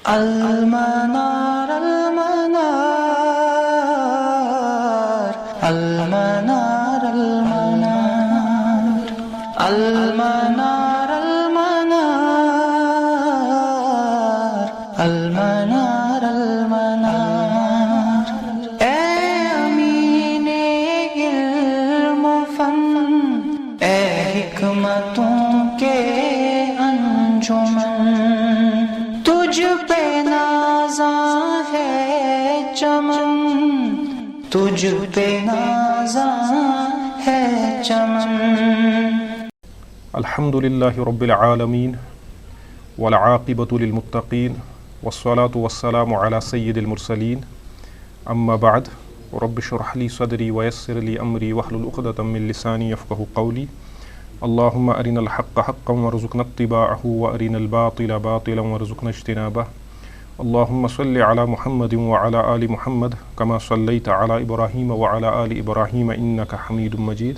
المنار المنار المنار المنار المنار المنار المنار المنار اے امین علم و فن اے حکمتوں کے انجمن تجھ پہ نازاں ہے چمن تجھ پہ نازاں ہے چمن. الحمد للہ رب العالمین والعاقبۃ للمتقین والصلاة والسلام علی سید المرسلین اما بعد رب اشرح لی صدری ویسر لی امری واحلل عقدۃ من لسانی یفقهوا قولی. اللهم أرنا الحق حقا وارزقنا اتباعه وأرنا الباطل باطلا وارزقنا اجتنابه. اللهم صل على محمد وعلى آل محمد كما صليت على إبراهيم وعلى آل إبراهيم إنك حميد مجيد.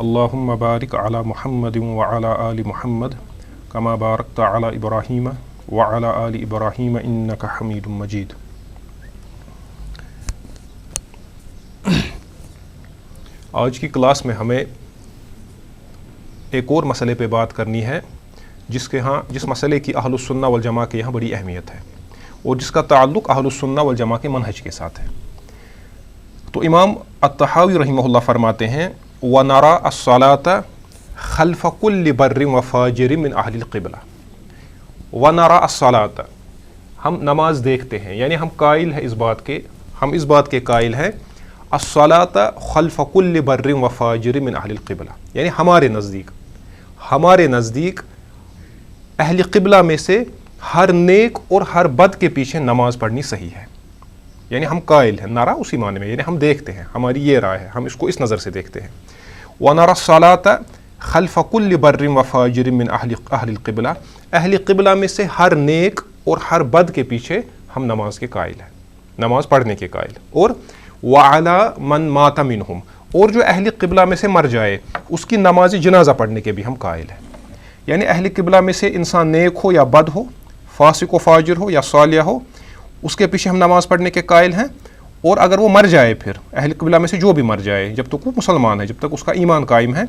اللهم بارك على محمد وعلى آل محمد كما باركت على إبراهيم وعلى آل إبراهيم إنك حميد مجيد. آج کی کلاس میں ہمیں ایک اور مسئلے پہ بات کرنی ہے جس مسئلے کی اہل السنہ والجماع کے یہاں بڑی اہمیت ہے اور جس کا تعلق اہل السنہ والجماع کے منہج کے ساتھ ہے. تو امام الطحاوی رحمہ اللہ فرماتے ہیں وَنَرَى الصَّلَاةَ خَلْفَ كُلِّ بَرٍّ وَفَاجِرٍ مِّنْ أَهْلِ الْقِبْلَةِ. وَنَرَى الصَّلَاةَ ہم نماز دیکھتے ہیں، یعنی ہم قائل ہیں ہم اس بات کے قائل ہیں الصلاۃ خلف کل بر و فاجر من اہل القبلہ، یعنی ہمارے نزدیک اہل قبلہ میں سے ہر نیک اور ہر بد کے پیچھے نماز پڑھنی صحیح ہے. یعنی ہم قائل ہیں، نارا اسی معنی میں، یعنی ہم دیکھتے ہیں، ہماری یہ رائے ہے، ہم اس کو اس نظر سے دیکھتے ہیں. وَنَرَى الصَّلَاةَ خَلْفَ كُلِّ بَرٍّ وَفَاجِرٍ مِّنْ أَهْلِ الْقِبْلَةِ اہل قبلہ میں سے ہر نیک اور ہر بد کے پیچھے ہم نماز کے قائل ہیں، نماز پڑھنے کے قائل. اور وَعَلَى مَنْ مَاتَ مِنْهُمْ اور جو اہل قبلہ میں سے مر جائے اس کی نماز جنازہ پڑھنے کے بھی ہم قائل ہیں. یعنی اہل قبلہ میں سے انسان نیک ہو یا بد ہو، فاسق و فاجر ہو یا صالح ہو، اس کے پیچھے ہم نماز پڑھنے کے قائل ہیں. اور اگر وہ مر جائے، پھر اہل قبلہ میں سے جو بھی مر جائے، جب تک وہ مسلمان ہے، جب تک اس کا ایمان قائم ہے،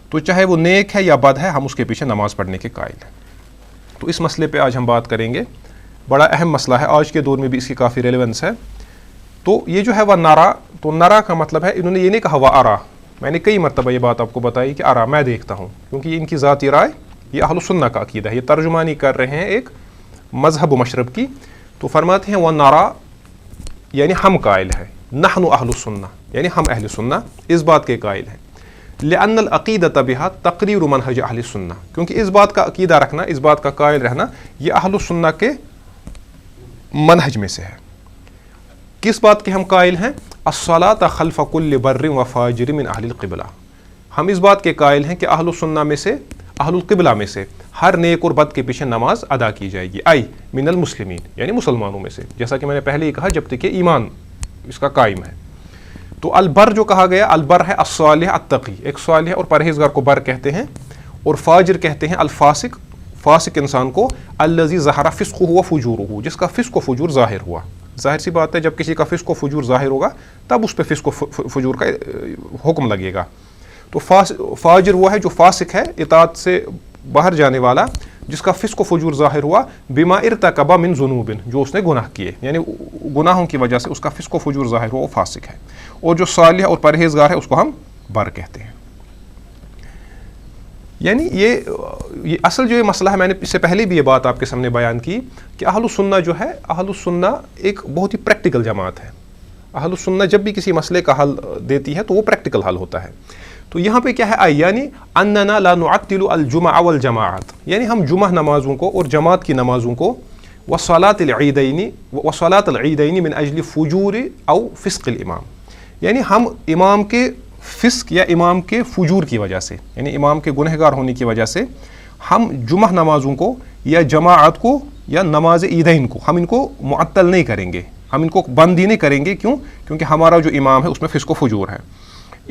تو چاہے وہ نیک ہے یا بد ہے، ہم اس کے پیچھے نماز پڑھنے کے قائل ہیں. تو اس مسئلے پہ آج ہم بات کریں گے. بڑا اہم مسئلہ ہے، آج کے دور میں بھی اس کی کافی ریلیونس ہے. تو یہ جو ہے وہ نارا، تو نارا کا مطلب ہے، انہوں نے یہ نہیں کہا وہ آرا. میں نے کئی مرتبہ یہ بات آپ کو بتائی کہ آرا میں دیکھتا ہوں، کیونکہ یہ ان کی ذاتی رائے، یہ اہل السنہ کا عقیدہ ہے، یہ ترجمانی کر رہے ہیں ایک مذہب و مشرب کی. تو فرماتے ہیں وہ نارا یعنی ہم قائل ہیں، نحن اہل السنہ یعنی ہم اہل سنہ اس بات کے قائل ہیں. لأن العقیدۃ بہا تقریر منہج اہل السنہ، کیونکہ اس بات کا عقیدہ رکھنا، اس بات کا قائل رہنا، یہ اہل السنہ کے منہج میں سے ہے. کس بات کے ہم قائل ہیں؟ الصلاۃ خلف کل بر و فاجر من اہل القبلہ. ہم اس بات کے قائل ہیں کہ اہل السنہ میں سے، اہل القبلہ میں سے ہر نیک اور بد کے پیچھے نماز ادا کی جائے گی. ای من المسلمین یعنی مسلمانوں میں سے، جیسا کہ میں نے پہلے ہی کہا، جب تک کہ ایمان اس کا قائم ہے. تو البر جو کہا گیا، البر ہے الصالح التقی، ایک صالح اور پرہیزگار کو بر کہتے ہیں. اور فاجر کہتے ہیں الفاسق، فاسق انسان کو، الذی ظہر فسقہ و فجورہ، جس کا فسق و فجور ظاہر ہوا. ظاہر سی بات ہے، جب کسی کا فسق و فجور ظاہر ہوگا تب اس پہ فسق و فجور کا حکم لگے گا. تو فاجر وہ ہے جو فاسق ہے، اطاعت سے باہر جانے والا، جس کا فسق و فجور ظاہر ہوا بما ارتکب من ذنوب، جو اس نے گناہ کیے، یعنی گناہوں کی وجہ سے اس کا فسق و فجور ظاہر ہوا، وہ فاسق ہے. اور جو صالح اور پرہیزگار ہے اس کو ہم بر کہتے ہیں. یعنی یہ اصل جو یہ مسئلہ ہے، میں نے اس سے پہلے بھی یہ بات آپ کے سامنے بیان کی کہ اہل السنہ جو ہے، اہل السنہ ایک بہت ہی پریکٹیکل جماعت ہے. اہل السنہ جب بھی کسی مسئلے کا حل دیتی ہے تو وہ پریکٹیکل حل ہوتا ہے. تو یہاں پہ کیا ہے، یعنی اننا لا نعطل الجمع والجماعات، یعنی ہم جمعہ نمازوں کو اور جماعت کی نمازوں کو وصلاۃ العیدین من اجل فجور او فسق الامام، یعنی ہم امام کے فسق یا امام کے فجور کی وجہ سے، یعنی امام کے گنہگار ہونے کی وجہ سے ہم جمعہ نمازوں کو یا جماعت کو یا نماز عیدین کو ہم ان کو معطل نہیں کریں گے، ہم ان کو بند ہی نہیں کریں گے. کیوں؟ کیونکہ ہمارا جو امام ہے اس میں فسق و فجور ہے.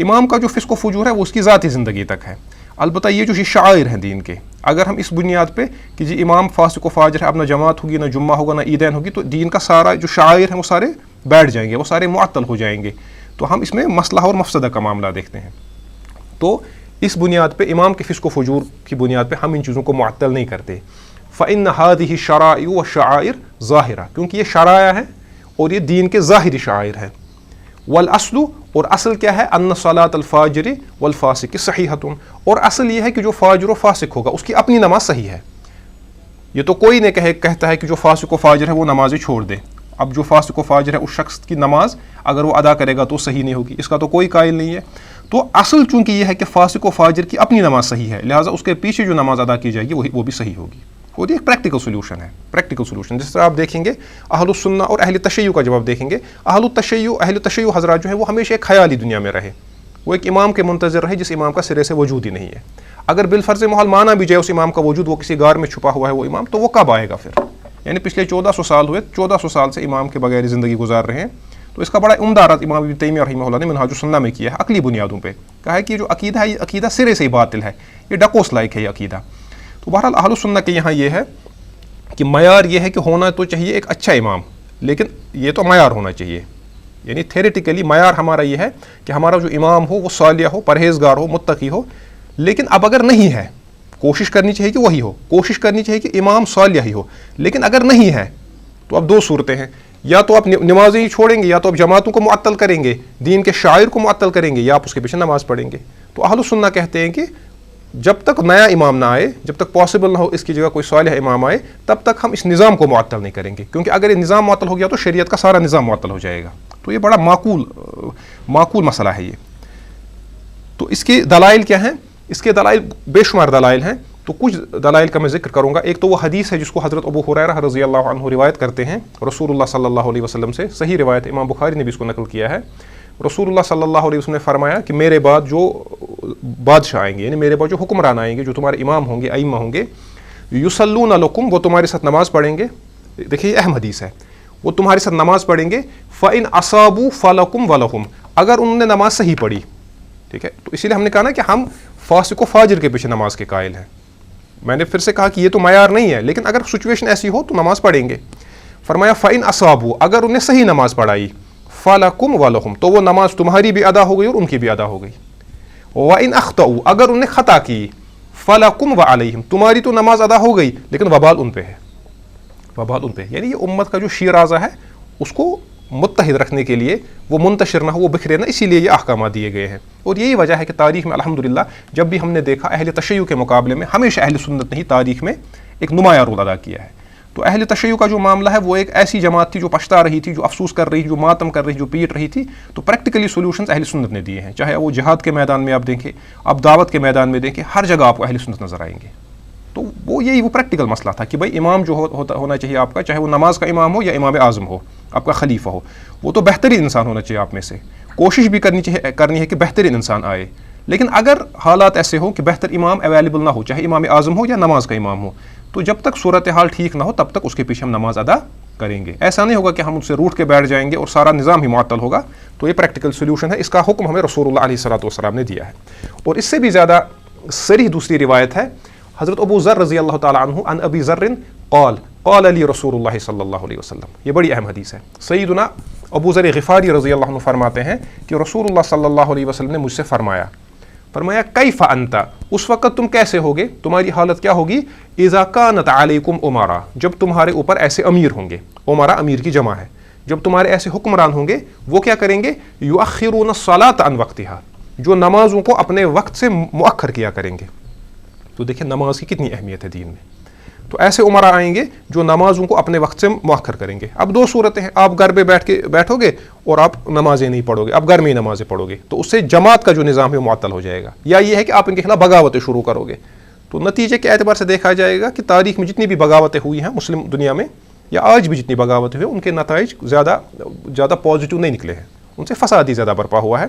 امام کا جو فسق و فجور ہے وہ اس کی ذاتی زندگی تک ہے. البتہ یہ جو شعائر ہیں دین کے، اگر ہم اس بنیاد پہ کہ جی امام فاسق و فاجر ہے، اب نہ جماعت ہوگی، نہ جمعہ ہوگا، نہ عیدین ہوگی، تو دین کا سارا جو شعائر ہیں وہ سارے بیٹھ جائیں گے، وہ سارے معطل ہو جائیں گے. تو ہم اس میں مصلحہ اور مفسدہ کا معاملہ دیکھتے ہیں. تو اس بنیاد پہ امام کے فسق و فجور کی بنیاد پہ ہم ان چیزوں کو معطل نہیں کرتے. فَإِنَّ هَذِهِ الشَّرَائِعُ وَالشَّعَائِرُ ظَاهِرَةٌ، کیونکہ یہ شرائع ہیں اور یہ دین کے ظاہری شعائر ہیں. والأصل، اور اصل کیا ہے، ان صلاۃ الفاجر والفاسق صحیحۃ، اور اصل یہ ہے کہ جو فاجر و فاسق ہوگا اس کی اپنی نماز صحیح ہے. یہ تو کوئی نہیں کہتا ہے کہ جو فاسق و فاجر ہے وہ نمازیں چھوڑ دے. اب جو فاسق و فاجر ہے اس شخص کی نماز اگر وہ ادا کرے گا تو صحیح نہیں ہوگی، اس کا تو کوئی قائل نہیں ہے. تو اصل چونکہ یہ ہے کہ فاسق و فاجر کی اپنی نماز صحیح ہے، لہٰذا اس کے پیچھے جو نماز ادا کی جائے گی وہ بھی صحیح ہوگی. اور یہ ایک پریکٹیکل سولوشن ہے، پریکٹیکل سولوشن. جس طرح آپ دیکھیں گے اہل السنہ اور اہل تشیع کا جب آپ دیکھیں گے، اہل تشیع حضرات جو ہیں وہ ہمیشہ ایک خیالی دنیا میں رہے، وہ ایک امام کے منتظر رہے جس امام کا سرے سے وجود ہی نہیں ہے. اگر بالفرض محال مانا بھی جائے اس امام کا وجود، وہ کسی غار میں چھپا ہوا ہے وہ امام، تو وہ کب آئے گا پھر؟ یعنی پچھلے 1400 سال ہوئے، 1400 سال سے امام کے بغیر زندگی گزار رہے ہیں. تو اس کا بڑا عمدہ رد امام ابن تیمیہ رحمہ اللہ نے منہاج السنہ میں کیا ہے، عقلی بنیادوں پہ کہا ہے کہ جو عقیدہ ہے یہ عقیدہ سرے سے ہی باطل ہے، یہ ڈکوس لائق ہے یہ عقیدہ. تو بہرحال اہل السنہ کے یہاں یہ ہے کہ معیار یہ ہے کہ ہونا تو چاہیے ایک اچھا امام، لیکن یہ تو معیار ہونا چاہیے. یعنی تھیریٹیکلی معیار ہمارا یہ ہے کہ ہمارا جو امام ہو وہ صالح ہو، پرہیزگار ہو، متقی ہو. لیکن اب اگر نہیں ہے، کوشش کرنی چاہیے کہ وہی ہو، کوشش کرنی چاہیے کہ امام صالح ہی ہو. لیکن اگر نہیں ہے تو اب دو صورتیں ہیں، یا تو آپ نمازیں ہی چھوڑیں گے، یا تو آپ جماعتوں کو معطل کریں گے، دین کے شاعر کو معطل کریں گے، یا آپ اس کے پیچھے نماز پڑھیں گے. تو اہل السنہ کہتے ہیں کہ جب تک نیا امام نہ آئے، جب تک پاسبل نہ ہو اس کی جگہ کوئی صالح امام آئے، تب تک ہم اس نظام کو معطل نہیں کریں گے. کیونکہ اگر یہ نظام معطل ہو گیا تو شریعت کا سارا نظام معطل ہو جائے گا. تو یہ بڑا معقول مسئلہ ہے یہ. تو اس کے دلائل کیا ہیں؟ اس کے دلائل بے شمار دلائل ہیں. تو کچھ دلائل کا میں ذکر کروں گا. ایک تو وہ حدیث ہے جس کو حضرت ابو ہریرہ رضی اللہ عنہ روایت کرتے ہیں رسول اللہ صلی اللہ علیہ وسلم سے، صحیح روایت، امام بخاری نے بھی اس کو نقل کیا ہے. رسول اللہ صلی اللہ علیہ وسلم نے فرمایا کہ میرے بعد جو بادشاہ آئیں گے، یعنی میرے بعد جو حکمران آئیں گے، جو تمہارے امام ہوں گے، ائمہ ہوں گے، یصلون لکم، وہ تمہارے ساتھ نماز پڑھیں گے. دیکھیے یہ اہم حدیث ہے. وہ تمہارے ساتھ نماز پڑھیں گے، فَإِنْ أَصَابُوا فَلَكُمْ وَلَهُمْ، اگر انہوں نے نماز صحیح پڑھی. ٹھیک ہے، تو اسی لیے ہم نے کہا نا کہ ہم فاسق و فاجر کے پیچھے نماز کے قائل ہیں. میں نے پھر سے کہا کہ یہ تو معیار نہیں ہے، لیکن اگر سچویشن ایسی ہو تو نماز پڑھیں گے. فرمایا فَإِنْ أَصَابُوا، اگر انہیں صحیح نماز پڑھائی، فَلَكُمْ وَلَهُمْ، تو وہ نماز تمہاری بھی ادا ہو گئی اور ان کی بھی ادا ہو گئی. وَإِنْ أَخْطَأُوا، اگر انہیں خطا کی، فَلَكُمْ وَعَلَيْهِمْ، تمہاری تو نماز ادا ہو گئی لیکن وبال ان پہ ہے، وبال ان پہ. یعنی یہ امت کا جو شیرازہ ہے اس کو متحد رکھنے کے لیے، وہ منتشر نہ ہو، وہ بکھرے نہ، اسی لیے یہ احکامات دیے گئے ہیں. اور یہی وجہ ہے کہ تاریخ میں الحمدللہ جب بھی ہم نے دیکھا اہل تشیع کے مقابلے میں ہمیشہ اہل سنت نے ہی تاریخ میں ایک نمایاں رول ادا کیا ہے. تو اہل تشیع کا جو معاملہ ہے وہ ایک ایسی جماعت تھی جو پچھتا رہی تھی، جو افسوس کر رہی، جو ماتم کر رہی، جو پیٹ رہی تھی. تو پریکٹیکلی سولوشنز اہل سنت نے دیے ہیں، چاہے وہ جہاد کے میدان میں آپ دیکھیں، آپ دعوت کے میدان میں دیکھیں، ہر جگہ آپ کو اہل سنت نظر آئیں گے. تو وہ پریکٹیکل مسئلہ تھا کہ بھائی امام جو ہونا چاہیے آپ کا، چاہے وہ نماز کا امام ہو یا امام اعظم ہو، آپ کا خلیفہ ہو، وہ تو بہترین انسان ہونا چاہیے آپ میں سے. کوشش بھی کرنی ہے کہ بہترین انسان آئے. لیکن اگر حالات ایسے ہوں کہ بہتر امام اویلیبل نہ ہو، چاہے امام اعظم ہو یا نماز کا امام ہو، تو جب تک صورتحال ٹھیک نہ ہو تب تک اس کے پیچھے ہم نماز ادا کریں گے. ایسا نہیں ہوگا کہ ہم ان سے روٹ کے بیٹھ جائیں گے اور سارا نظام ہی معطل ہوگا. تو یہ پریکٹیکل سولوشن ہے، اس کا حکم ہمیں رسول اللہ علیہ الصلوۃ والسلام نے دیا ہے. اور اس سے بھی زیادہ صریح دوسری روایت ہے حضرت ابو ذر رضی اللہ تعالیٰ عنہ عن ابی ذر قال قال علی رسول اللہ صلی اللہ علیہ وسلم. یہ بڑی اہم حدیث ہے. سیدنا ابو ذر غفاری رضی اللہ عنہ فرماتے ہیں کہ رسول اللہ صلی اللہ علیہ وسلم نے مجھ سے فرمایا کیف انت، اس وقت تم کیسے ہوگے، تمہاری حالت کیا ہوگی، اذا کانت علیکم امارا، جب تمہارے اوپر ایسے امیر ہوں گے. امارا امیر کی جمع ہے. جب تمہارے ایسے حکمران ہوں گے، وہ کیا کریں گے، یؤخرون الصلاۃ عن وقتها، جو نمازوں کو اپنے وقت سے مؤخر کیا کریں گے. تو دیکھیں نماز کی کتنی اہمیت ہے دین میں. تو ایسے عمرا آئیں گے جو نمازوں کو اپنے وقت سے مؤخر کریں گے. اب دو صورتیں ہیں، آپ گھر پہ بیٹھو گے اور آپ نمازیں نہیں پڑھو گے، آپ گھر میں ہی نمازیں پڑھو گے، تو اس سے جماعت کا جو نظام ہے وہ معطل ہو جائے گا. یا یہ ہے کہ آپ ان کے خلاف بغاوتیں شروع کرو گے. تو نتیجے کے اعتبار سے دیکھا جائے گا کہ تاریخ میں جتنی بھی بغاوتیں ہوئی ہیں مسلم دنیا میں، یا آج بھی جتنی بغاوتیں ہوئی، ان کے نتائج زیادہ پازیٹیو نہیں نکلے ہیں، ان سے فساد ہی زیادہ برپا ہوا ہے.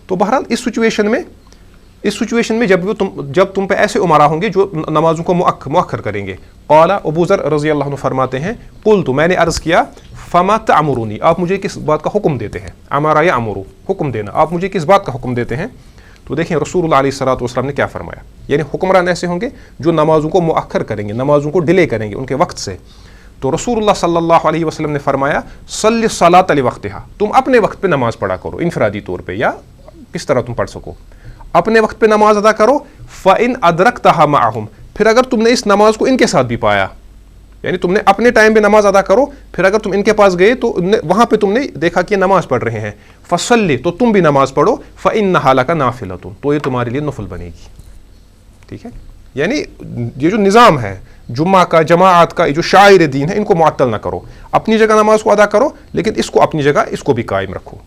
تو بہرحال اس سچویشن میں جب تم پہ ایسے عمرا ہوں گے جو نمازوں کو مؤخر کریں گے. قال ابو ذر رضی اللہ عنہ فرماتے ہیں قلت، میں نے عرض کیا، فما تأمرونی، آپ مجھے کس بات کا حکم دیتے ہیں. امرا یا امرو، حکم دینا، آپ مجھے کس بات کا حکم دیتے ہیں. تو دیکھیں رسول اللہ علیہ الصلوۃ والسلام نے کیا فرمایا، یعنی حکمران ایسے ہوں گے جو نمازوں کو مؤخر کریں گے، نمازوں کو ڈیلے کریں گے ان کے وقت سے. تو رسول اللہ صلی اللہ علیہ وسلم نے فرمایا صلی الصلاۃ لوقتہا، تم اپنے وقت پہ نماز پڑھا کرو انفرادی طور پہ یا کس طرح تم پڑھ سکو، اپنے وقت پہ نماز ادا کرو. فإن أدركتها معهم، پھر اگر تم نے اس نماز کو ان کے ساتھ بھی پایا، یعنی تم نے اپنے ٹائم پہ نماز ادا کرو، پھر اگر تم ان کے پاس گئے تو وہاں پہ تم نے دیکھا کہ یہ نماز پڑھ رہے ہیں، فصلی، تو تم بھی نماز پڑھو، فإنها لك نافلۃ، تو یہ تمہارے لیے نفل بنے گی. ٹھیک ہے، یعنی یہ جو نظام ہے جمعہ کا، جماعت کا، یہ جو شاعر دین ہے، ان کو معطل نہ کرو، اپنی جگہ نماز کو ادا کرو لیکن اس کو اپنی جگہ اس کو بھی قائم رکھو.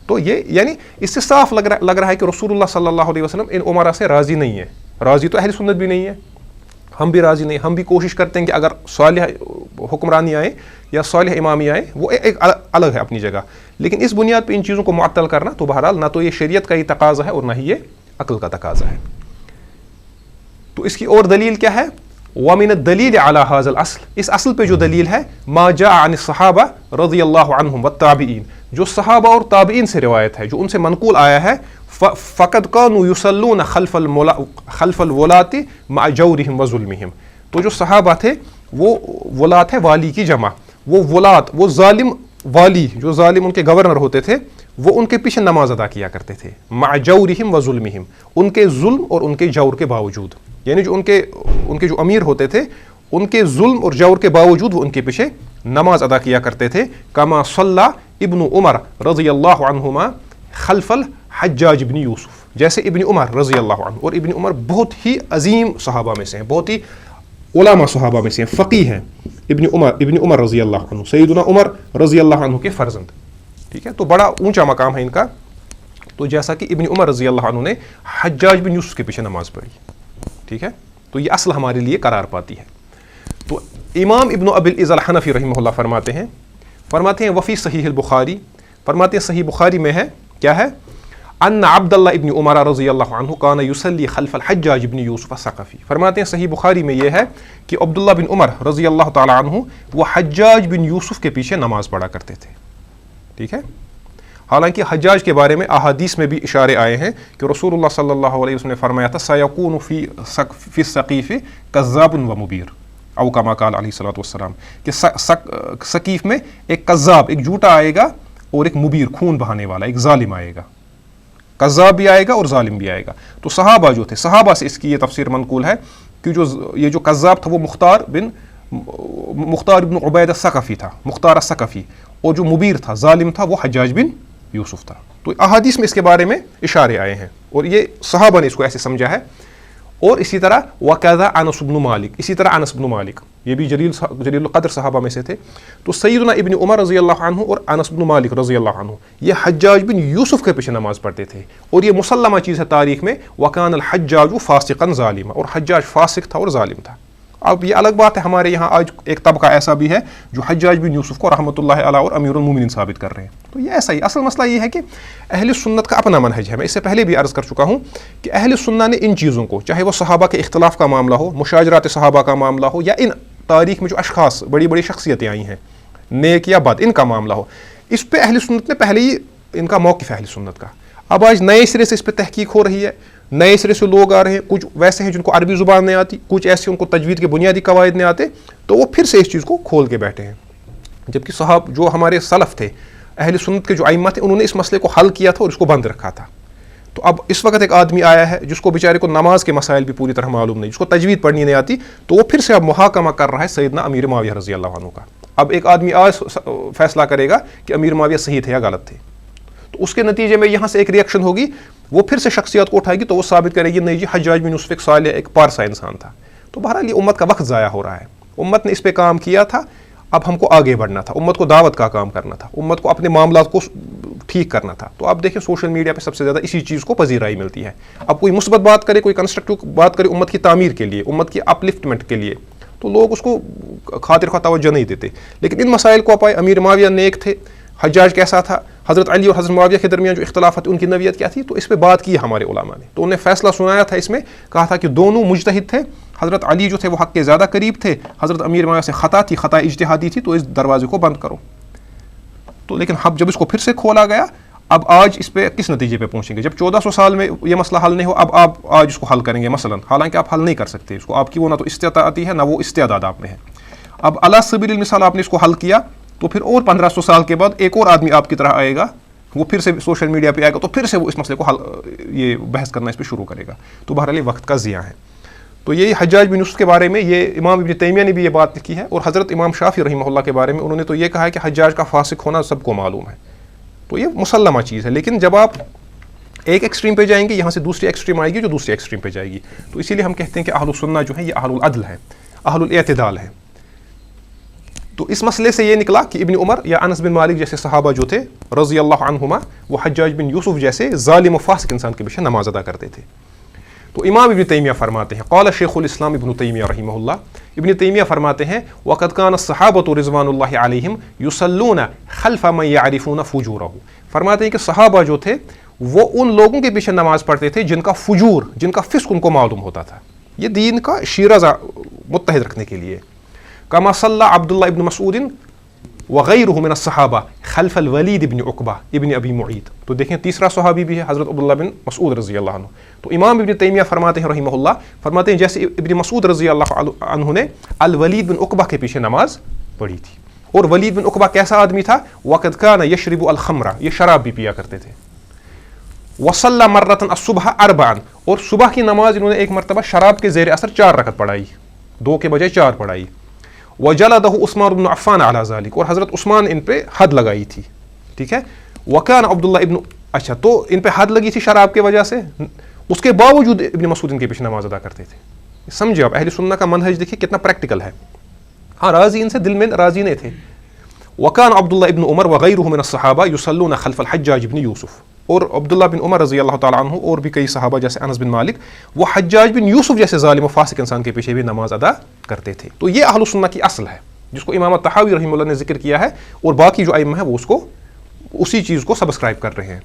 تو یہ یعنی اس سے صاف لگ رہا ہے کہ رسول اللہ صلی اللہ علیہ وسلم ان عمرا سے راضی نہیں ہے. راضی تو اہل سنت بھی نہیں ہے، ہم بھی راضی نہیں. ہم بھی کوشش کرتے ہیں کہ اگر صالح حکمرانی آئے یا صالح امامی آئے وہ ایک الگ ہے اپنی جگہ، لیکن اس بنیاد پہ ان چیزوں کو معطل کرنا تو بہرحال نہ تو یہ شریعت کا ہی تقاضا ہے اور نہ ہی یہ عقل کا تقاضا ہے. تو اس کی اور دلیل کیا ہے؟ وَمِنَ الدَّلِيلِ عَلَى هَذَا الْأَصْلِ، اس اصل پہ جو دلیل ہے ما جاء عن الصحابہ رضی اللہ عنہم والتابعین، جو صحابہ اور تابعین سے روایت ہے، جو ان سے منقول آیا ہے. فَقَدْ كَانُوا يُصَلُّونَ خَلْفَ الْوُلَاةِ مَعَ جَوْرِهِمْ وَظُلْمِهِمْ. تو جو صحابہ تھے وہ ولات ہے والی کی جمع، وہ ولات، وہ ظالم والی، جو ظالم ان کے گورنر ہوتے تھے، وہ ان کے پیچھے نماز ادا کیا کرتے تھے. مع جورہم وظلمہم، ان کے ظلم اور ان کے جور کے باوجود، یعنی جو ان کے جو امیر ہوتے تھے ان کے ظلم اور جور کے باوجود وہ ان کے پیچھے نماز ادا کیا کرتے تھے. کما صلی ابن عمر رضی اللہ عنہما خلف الحجاج بن یوسف، جیسے ابن عمر رضی اللہ عنہ، اور ابن عمر بہت ہی عظیم صحابہ میں سے ہیں، بہت ہی علماء صحابہ میں سے ہیں، فقیہ ہیں. ابن عمر رضی اللہ عنہ، سیدنا عمر رضی اللہ عنہ کے فرزند. ٹھیک ہے، تو بڑا اونچا مقام ہے ان کا. تو جیسا کہ ابن عمر رضی اللہ عنہ نے حجاج بن یوسف کے پیچھے نماز پڑھی. ٹھیک ہے، تو یہ اصل ہمارے لیے قرار پاتی ہے. تو امام ابن ابی العز الحنفی رحمہ اللہ فرماتے ہیں وفی صحیح البخاری، فرماتے ہیں صحیح بخاری میں ہے کیا ہے، ان عبداللہ ابن عمر رضی اللہ عنہ کان یصلی خلف الحجاج بن یوسف الثقفی. فرماتے ہیں صحیح بخاری میں یہ ہے کہ عبداللہ بن عمر رضی اللہ تعالی عنہ وہ حجاج بن یوسف کے پیچھے نماز پڑھا کرتے تھے. ٹھیک ہے، حالانکہ حجاج کے بارے میں احادیث میں بھی اشارے آئے ہیں کہ رسول اللہ صلی اللہ علیہ وسلم نے فرمایا تھا سیکون فی السقیف کذاب و مبیر، او کما قال علیہ الصلوۃ والسلام، کہ سقیف میں ایک کذاب، ایک جھوٹا آئے گا، اور ایک مبیر، خون بہانے والا، ایک ظالم آئے گا. کذاب بھی آئے گا اور ظالم بھی آئے گا. تو صحابہ جو تھے، صحابہ سے اس کی یہ تفسیر منقول ہے کہ یہ جو کذاب تھا وہ مختار بن عبید الثقفی تھا، مختار الثقفی، اور جو مبیر تھا، ظالم تھا، وہ حجاج بن یوسف تھا. تو احادیث میں اس کے بارے میں اشارے آئے ہیں اور یہ صحابہ نے اس کو ایسے سمجھا ہے. اور اسی طرح وَكَذَا انس بن مالک، اسی طرح انس بن مالک، یہ بھی جلیل القدر صحابہ میں سے تھے. تو سیدنا ابن عمر رضی اللہ عنہ اور انس بن مالک رضی اللہ عنہ یہ حجاج بن یوسف کے پیچھے نماز پڑھتے تھے. اور یہ مسلمہ چیز ہے تاریخ میں، وَكَانَ الْحَجَّاجُ فَاسِقًا ظَالِمًا، اور حجاج فاسق تھا اور ظالم تھا. اب یہ الگ بات ہے، ہمارے یہاں آج ایک طبقہ ایسا بھی ہے جو حجاج بن یوسف کو رحمۃ اللہ علیہ اور امیر المومنین ثابت کر رہے ہیں. تو یہ ایسا ہی اصل مسئلہ یہ ہے کہ اہل سنت کا اپنا منہج ہے. میں اس سے پہلے بھی عرض کر چکا ہوں کہ اہل سنت نے ان چیزوں کو، چاہے وہ صحابہ کے اختلاف کا معاملہ ہو، مشاجرات صحابہ کا معاملہ ہو، یا ان تاریخ میں جو اشخاص بڑی بڑی شخصیتیں آئی ہیں نیک یا بد، ان کا معاملہ ہو، اس پہ اہل سنت نے پہلے ہی ان کا موقف ہے اہل سنت کا. اب آج نئے سرے سے اس پہ تحقیق ہو رہی ہے، نئے سرے سے لوگ آ رہے ہیں، کچھ ویسے ہیں جن کو عربی زبان نہیں آتی، کچھ ایسے ان کو تجوید کے بنیادی قواعد نہیں آتے، تو وہ پھر سے اس چیز کو کھول کے بیٹھے ہیں. جبکہ صحابہ جو ہمارے سلف تھے، اہل سنت کے جو ائمہ تھے، انہوں نے اس مسئلے کو حل کیا تھا اور اس کو بند رکھا تھا. تو اب اس وقت ایک آدمی آیا ہے جس کو بیچارے کو نماز کے مسائل بھی پوری طرح معلوم نہیں، جس کو تجوید پڑھنی نہیں آتی، تو وہ پھر سے اب محاکمہ کر رہا ہے سیدنا امیر معاویہ رضی اللہ عنہ کا. اب ایک آدمی آج فیصلہ کرے گا کہ امیر معاویہ صحیح تھے یا غلط تھے، تو اس کے نتیجے میں یہاں سے ایک ریئیکشن ہوگی، وہ پھر سے شخصیت کو اٹھائے گی تو وہ ثابت کرے گی نہیں جی حجاج بن یوسف ایک صالح، ایک پارسا انسان تھا. تو بہرحال یہ امت کا وقت ضائع ہو رہا ہے. امت نے اس پہ کام کیا تھا، اب ہم کو آگے بڑھنا تھا، امت کو دعوت کا کام کرنا تھا، امت کو اپنے معاملات کو ٹھیک کرنا تھا. تو آپ دیکھیں سوشل میڈیا پہ سب سے زیادہ اسی چیز کو پذیرائی ملتی ہے. اب کوئی مثبت بات کرے، کوئی کنسٹرکٹیو بات کرے امت کی تعمیر کے لیے، امت کی اپلفٹمنٹ کے لیے، تو لوگ اس کو خاطر خواہ توجہ نہیں دیتے. لیکن ان مسائل کو اپائے، امیر معاویہ نیک تھے، حجاج کیسا تھا، حضرت علی اور حضرت معاویہ کے درمیان جو اختلافات ان کی نوعیت کیا تھی، تو اس پہ بات کی ہمارے علماء نے. تو انہوں نے فیصلہ سنایا تھا، اس میں کہا تھا کہ دونوں مجتہد تھے. حضرت علی جو تھے وہ حق کے زیادہ قریب تھے، حضرت امیر معاویہ سے خطا تھی، خطا اجتہادی تھی، تو اس دروازے کو بند کرو. تو لیکن اب جب اس کو پھر سے کھولا گیا، اب آج اس پہ کس نتیجے پہ پہنچیں گے؟ جب 1400 سال میں یہ مسئلہ حل نہیں ہو، اب آپ آج اس کو حل کریں گے مثلا، حالانکہ آپ حل نہیں کر سکتے اس کو، آپ کی وہ نہ تو استطاعتی ہے نہ وہ استعداد آپ میں ہے۔ اب علی سبیل المثال آپ نے اس کو حل کیا تو پھر اور 1500 سال کے بعد ایک اور آدمی آپ کی طرح آئے گا، وہ پھر سے سوشل میڈیا پہ آئے گا تو پھر سے وہ اس مسئلے کو یہ بحث کرنا اس پہ شروع کرے گا، تو بہرحال یہ وقت کا ضیاع ہے۔ تو یہ حجاج بن یوسف کے بارے میں یہ امام ابن تیمیہ نے بھی یہ بات لکھی ہے، اور حضرت امام شافعی رحمہ اللہ کے بارے میں انہوں نے تو یہ کہا ہے کہ حجاج کا فاسق ہونا سب کو معلوم ہے، تو یہ مسلمہ چیز ہے۔ لیکن جب آپ ایک ایکسٹریم پہ جائیں گے، یہاں سے دوسری ایکسٹریم آئے گی جو دوسری ایکسٹریم پہ جائے گی، تو اسی لیے ہم کہتے ہیں کہ اہل السنہ جو ہے یہ اہل العدل ہے، اہل الاعتدال ہے۔ تو اس مسئلے سے یہ نکلا کہ ابن عمر یا انس بن مالک جیسے صحابہ جو تھے رضی اللہ عنہما، وہ حجاج بن یوسف جیسے ظالم و فاسق انسان کے پیچھے نماز ادا کرتے تھے۔ تو امام ابن تیمیہ فرماتے ہیں، قال شیخ الاسلام ابن تیمیہ رحمہ اللہ، ابن تیمیہ فرماتے ہیں وَقَدْ كَانَ الصَّحَابَةُ رضوان اللہ علیہم يُصَلُّونَ خَلْفَ مَن يَعْرِفُونَ فُجُورَهُ، فرماتے ہیں کہ صحابہ جو تھے وہ ان لوگوں کے پیچھے نماز پڑھتے تھے جن کا فجور، جن کا فسق ان کو معلوم ہوتا تھا، یہ دین کا شیرہ متحد رکھنے کے لیے۔ كما صلى عبد الله ابن مسعود وغيره من الصحابہ خلف الولید ابن عقبہ ابن ابی معیط، تو دیکھیں تیسرا صحابی بھی ہے حضرت عبداللہ بن مسعود رضی اللہ عنہ۔ تو امام ابن تیمیہ فرماتے ہیں رحمہ اللہ، فرماتے ہیں جیسے ابن مسعود رضی اللہ عنہ نے الولید بن عقبہ کے پیچھے نماز پڑھی تھی، اور ولید بن عقبہ کیسا آدمی تھا؟ وقد كان يشرب الخمر، یہ شراب بھی پیا کرتے تھے۔ وصلى مرة الصبح اربعا، اور صبح کی نماز انہوں نے ایک مرتبہ شراب کے زیر اثر 4 رکعت پڑھائی، 2 کے بجائے 4 پڑھائی۔ وجلده عثمان بن عفان على ذلك، اور حضرت عثمان ان پہ حد لگائی تھی، ٹھیک ہے۔ وكان عبداللہ ابن، اچھا تو ان پہ حد لگی تھی شراب کی وجہ سے، اس کے باوجود ابن مسعود ان کے پیچھے نماز ادا کرتے تھے۔ سمجھے آپ اہل سنہ کا منہج دیکھیے کتنا پریکٹیکل ہے، ہاں راضی ان سے دل میں راضی نہیں تھے۔ وكان عبداللہ ابن عمر وغيره من الصحابہ يصلون خلف الحجاج بن یوسف، اور عبداللہ بن عمر رضی اللہ تعالیٰ عنہ اور بھی کئی صحابہ جیسے انس بن مالک وہ حجاج بن یوسف جیسے ظالم و فاسق انسان کے پیچھے بھی نماز ادا کرتے تھے۔ تو یہ اہل سنہ کی اصل ہے جس کو امام الطحاوی رحمہ اللہ نے ذکر کیا ہے، اور باقی جو ائمہ ہیں وہ اس کو اسی چیز کو سبسکرائب کر رہے ہیں۔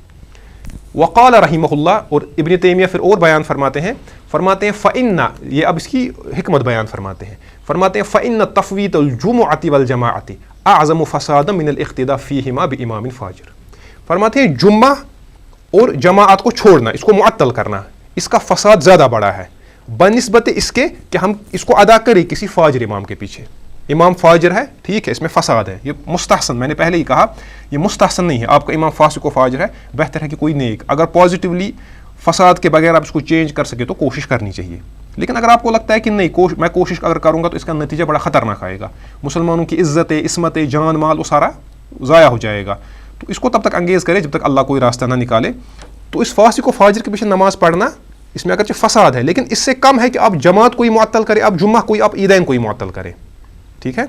وقال رحمہ اللہ، اور ابن تیمیہ پھر اور بیان فرماتے ہیں فَإِنَّ، یہ اب اس کی حکمت بیان فرماتے ہیں فَإِنَّ تَفْوِيتَ الْجُمُعَةِ وَالْجَمَاعَةِ أَعْظَمُ فَسَادًا مِنَ الْاِقْتِدَاءِ فِيهِمَا بِإِمَامٍ فَاجِرٍ، فرماتے ہیں جمعہ اور جماعت کو چھوڑنا، اس کو معطل کرنا، اس کا فساد زیادہ بڑا ہے بنسبت اس کے کہ ہم اس کو ادا کریں کسی فاجر امام کے پیچھے۔ امام فاجر ہے، ٹھیک ہے، اس میں فساد ہے، یہ مستحسن، میں نے پہلے ہی کہا یہ مستحسن نہیں ہے آپ کا امام فاسق و فاجر ہے، بہتر ہے کہ کوئی نیک، اگر پازیٹیولی فساد کے بغیر آپ اس کو چینج کر سکے تو کوشش کرنی چاہیے۔ لیکن اگر آپ کو لگتا ہے کہ نہیں میں کوشش اگر کروں گا تو اس کا نتیجہ بڑا خطرناک آئے گا، مسلمانوں کی عزت، عصمت، جان، مال وہ سارا ضائع ہو جائے گا، تو اس کو تب تک انگیز کرے جب تک اللہ کوئی راستہ نہ نکالے۔ تو اس فاسق و فاجر کے پیچھے نماز پڑھنا اس میں اگرچہ فساد ہے، لیکن اس سے کم ہے کہ آپ جماعت کوئی معطل کرے، آپ جمعہ کوئی، آپ عیدین کوئی معطل کرے، ٹھیک ہے۔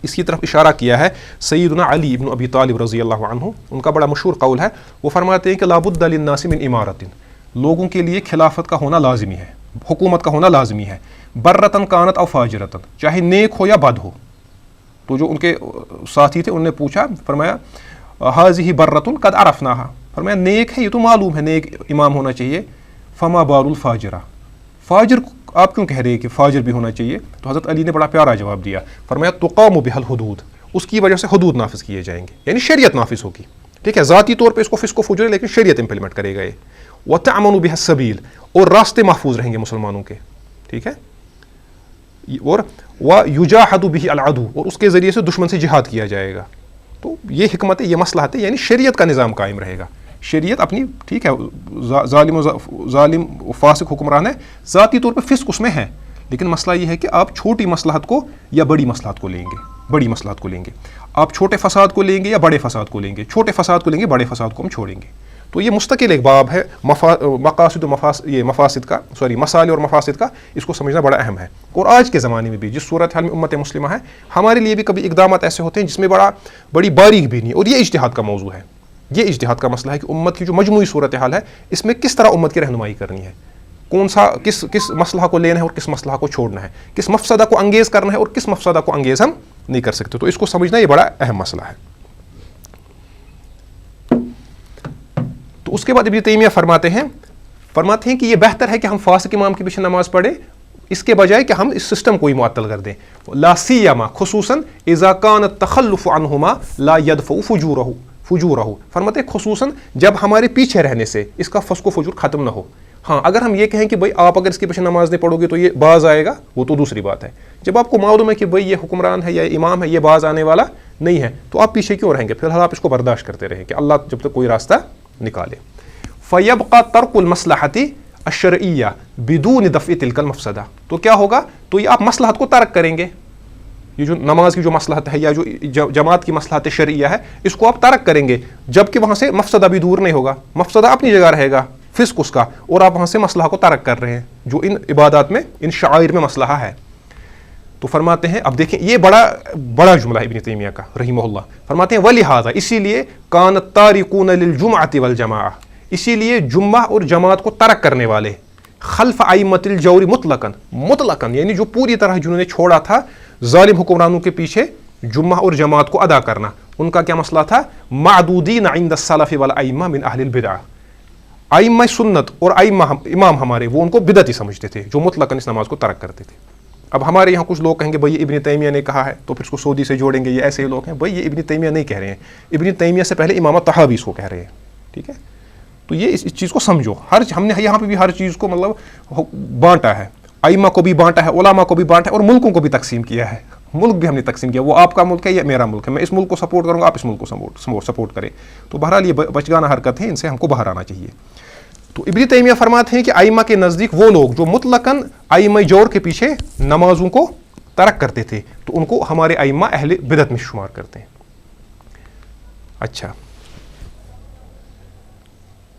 اس کی طرف اشارہ کیا ہے سیدنا علی ابن ابی طالب رضی اللہ عنہ، ان کا بڑا مشہور قول ہے، وہ فرماتے ہیں کہ لابد للناس من امارت، لوگوں کے لیے خلافت کا ہونا لازمی ہے، حکومت کا ہونا لازمی ہے، برتن کانت او فاجرتن، چاہے نیک ہو یا بد ہو۔ تو جو ان کے ساتھی تھے انہوں نے پوچھا، فرمایا ہذہ برتن قد عرفناہا، فرمایا نیک ہے یہ تو معلوم ہے، نیک امام ہونا چاہیے، فما بال الفاجرہ، فاجر آپ کیوں کہہ رہے ہیں کہ فاجر بھی ہونا چاہیے؟ تو حضرت علی نے بڑا پیارا جواب دیا، فرمایا تقام بها الحدود، اس کی وجہ سے حدود نافذ کیے جائیں گے، یعنی شریعت نافذ ہوگی، ٹھیک ہے، ذاتی طور پہ اس کو فسق و فجور ہے لیکن شریعت امپلیمنٹ کرے گا یہ۔ وتأمن بها السبیل، اور راستے محفوظ رہیں گے مسلمانوں کے، ٹھیک ہے، اور ویجاہد به العدو، اور اس کے ذریعے سے دشمن سے جہاد کیا جائے گا۔ تو یہ حکمت ہے، یہ مصلحت ہے، یعنی شریعت کا نظام قائم رہے گا، شریعت اپنی، ٹھیک ہے، ظالم و فاسق حکمران ہے، ذاتی طور پہ فسق اس میں ہے، لیکن مسئلہ یہ ہے کہ آپ چھوٹی مصلحت کو یا بڑی مصلحت کو لیں گے، بڑی مصلحت کو لیں گے، آپ چھوٹے فساد کو لیں گے یا بڑے فساد کو لیں گے، چھوٹے فساد کو لیں گے، بڑے فساد کو ہم چھوڑیں گے۔ تو یہ مستقل ایک باب ہے مقاصد و مفاسد کا، مسائل اور مفاسد کا، اس کو سمجھنا بڑا اہم ہے۔ اور آج کے زمانے میں بھی جس صورتحال میں امت مسلمہ ہے، ہمارے لیے بھی کبھی اقدامات ایسے ہوتے ہیں جس میں بڑی باریک بھی نہیں، اور یہ اجتہاد کا موضوع ہے، یہ اجتہاد کا مسئلہ ہے کہ امت کی جو مجموعی صورتحال ہے اس میں کس طرح امت کی رہنمائی کرنی ہے، کون سا کس مسئلہ کو لینا ہے اور کس مسئلہ کو چھوڑنا ہے، کس مفسدہ کو انگیز کرنا ہے اور کس مفسدہ کو انگیز ہم نہیں کر سکتے۔ تو اس کو سمجھنا یہ بڑا اہم مسئلہ ہے۔ تو اس کے بعد ابن تیمیہ فرماتے ہیں کہ یہ بہتر ہے کہ ہم فاسق امام کے پیچھے نماز پڑھیں اس کے بجائے کہ ہم اس سسٹم کو ہی معطل کر دیں، لا سیما خصوصاً اذا کان التخلف عنہما لا يدفع فجورہ، فجورہ، فرماتے ہیں خصوصاً جب ہمارے پیچھے رہنے سے اس کا فسق و فجور ختم نہ ہو. ہاں اگر ہم یہ کہیں کہ بھائی آپ اگر اس کے پیچھے نماز نہیں پڑھو گے تو یہ باز آئے گا، وہ تو دوسری بات ہے. جب آپ کو معلوم ہے کہ بھائی یہ حکمران ہے یا امام ہے، یہ باز آنے والا نہیں ہے، تو آپ پیچھے کیوں رہیں گے؟ پھر آپ اس کو برداشت کرتے رہیں کہ اللہ جب تک کوئی راستہ نکالے. فَيَبْقَى تَرْكُ الْمَصْلَحَةِ الشَّرْعِيَّةِ بِدُونِ دَفْعِ تِلْكَ الْمَفْسَدَةِ. تو کیا ہوگا؟ تو یہ آپ مصلحت کو ترک کریں گے. یہ جو نماز کی جو مصلحت ہے یا جو جماعت کی مصلحت شرعیہ ہے، اس کو آپ ترک کریں گے، جبکہ وہاں سے مفسدہ بھی دور نہیں ہوگا. مفسدہ اپنی جگہ رہے گا، فسق اس کا، اور آپ وہاں سے مصلحہ کو ترک کر رہے ہیں جو ان عبادات میں، ان شعائر میں مصلحہ ہے. تو فرماتے ہیں، اب دیکھیں یہ بڑا جملہ ہے ابن تیمیہ کا رحمہ اللہ. فرماتے ہیں وَلِهَذَا، اسی لیے كَانَ التَّارِكُونَ لِلْجُمْعَةِ وَالْجَمَاعَةِ، اسی لیے جمعہ اور جماعت کو ترک کرنے والے خلف ائمۃ الجور مطلقاً یعنی جو پوری طرح جنہوں نے چھوڑا تھا ظالم حکمرانوں کے پیچھے جمعہ اور جماعت کو ادا کرنا، ان کا کیا مسئلہ تھا؟ معدودین عند السلف والائمہ من اہل البدع. ائمہ سنت اور امام ہمارے وہ ان کو بدعتی سمجھتے تھے جو مطلقاً اس نماز کو ترک کرتے تھے. اب ہمارے یہاں کچھ لوگ کہیں گے بھائی ابن تیمیہ نے کہا ہے، تو پھر اس کو سعودی سے جوڑیں گے، یہ ایسے ہی لوگ ہیں. بھائی یہ ابن تیمیہ نہیں کہہ رہے ہیں، ابن تیمیہ سے پہلے امام طحاوی اس کو کہہ رہے ہیں. ٹھیک ہے، تو یہ اس چیز کو سمجھو. ہم نے یہاں پہ بھی ہر چیز کو مطلب بانٹا ہے، ائمہ کو بھی بانٹا ہے، علماء کو بھی بانٹا ہے، اور ملکوں کو بھی تقسیم کیا ہے. ملک بھی ہم نے تقسیم کیا، وہ آپ کا ملک ہے یا میرا ملک ہے، میں اس ملک کو سپورٹ کروں گا، آپ اس ملک کو سپورٹ کریں. تو بہرحال یہ بچگانہ حرکت ہے، ان سے ہم کو باہر آنا چاہیے. تو ابن تیمیہ فرماتے ہیں کہ ائمہ کے نزدیک وہ لوگ جو مطلقاً ائمہ جور کے پیچھے نمازوں کو ترک کرتے تھے، تو ان کو ہمارے ائمہ اہل بدعت میں شمار کرتے ہیں. اچھا،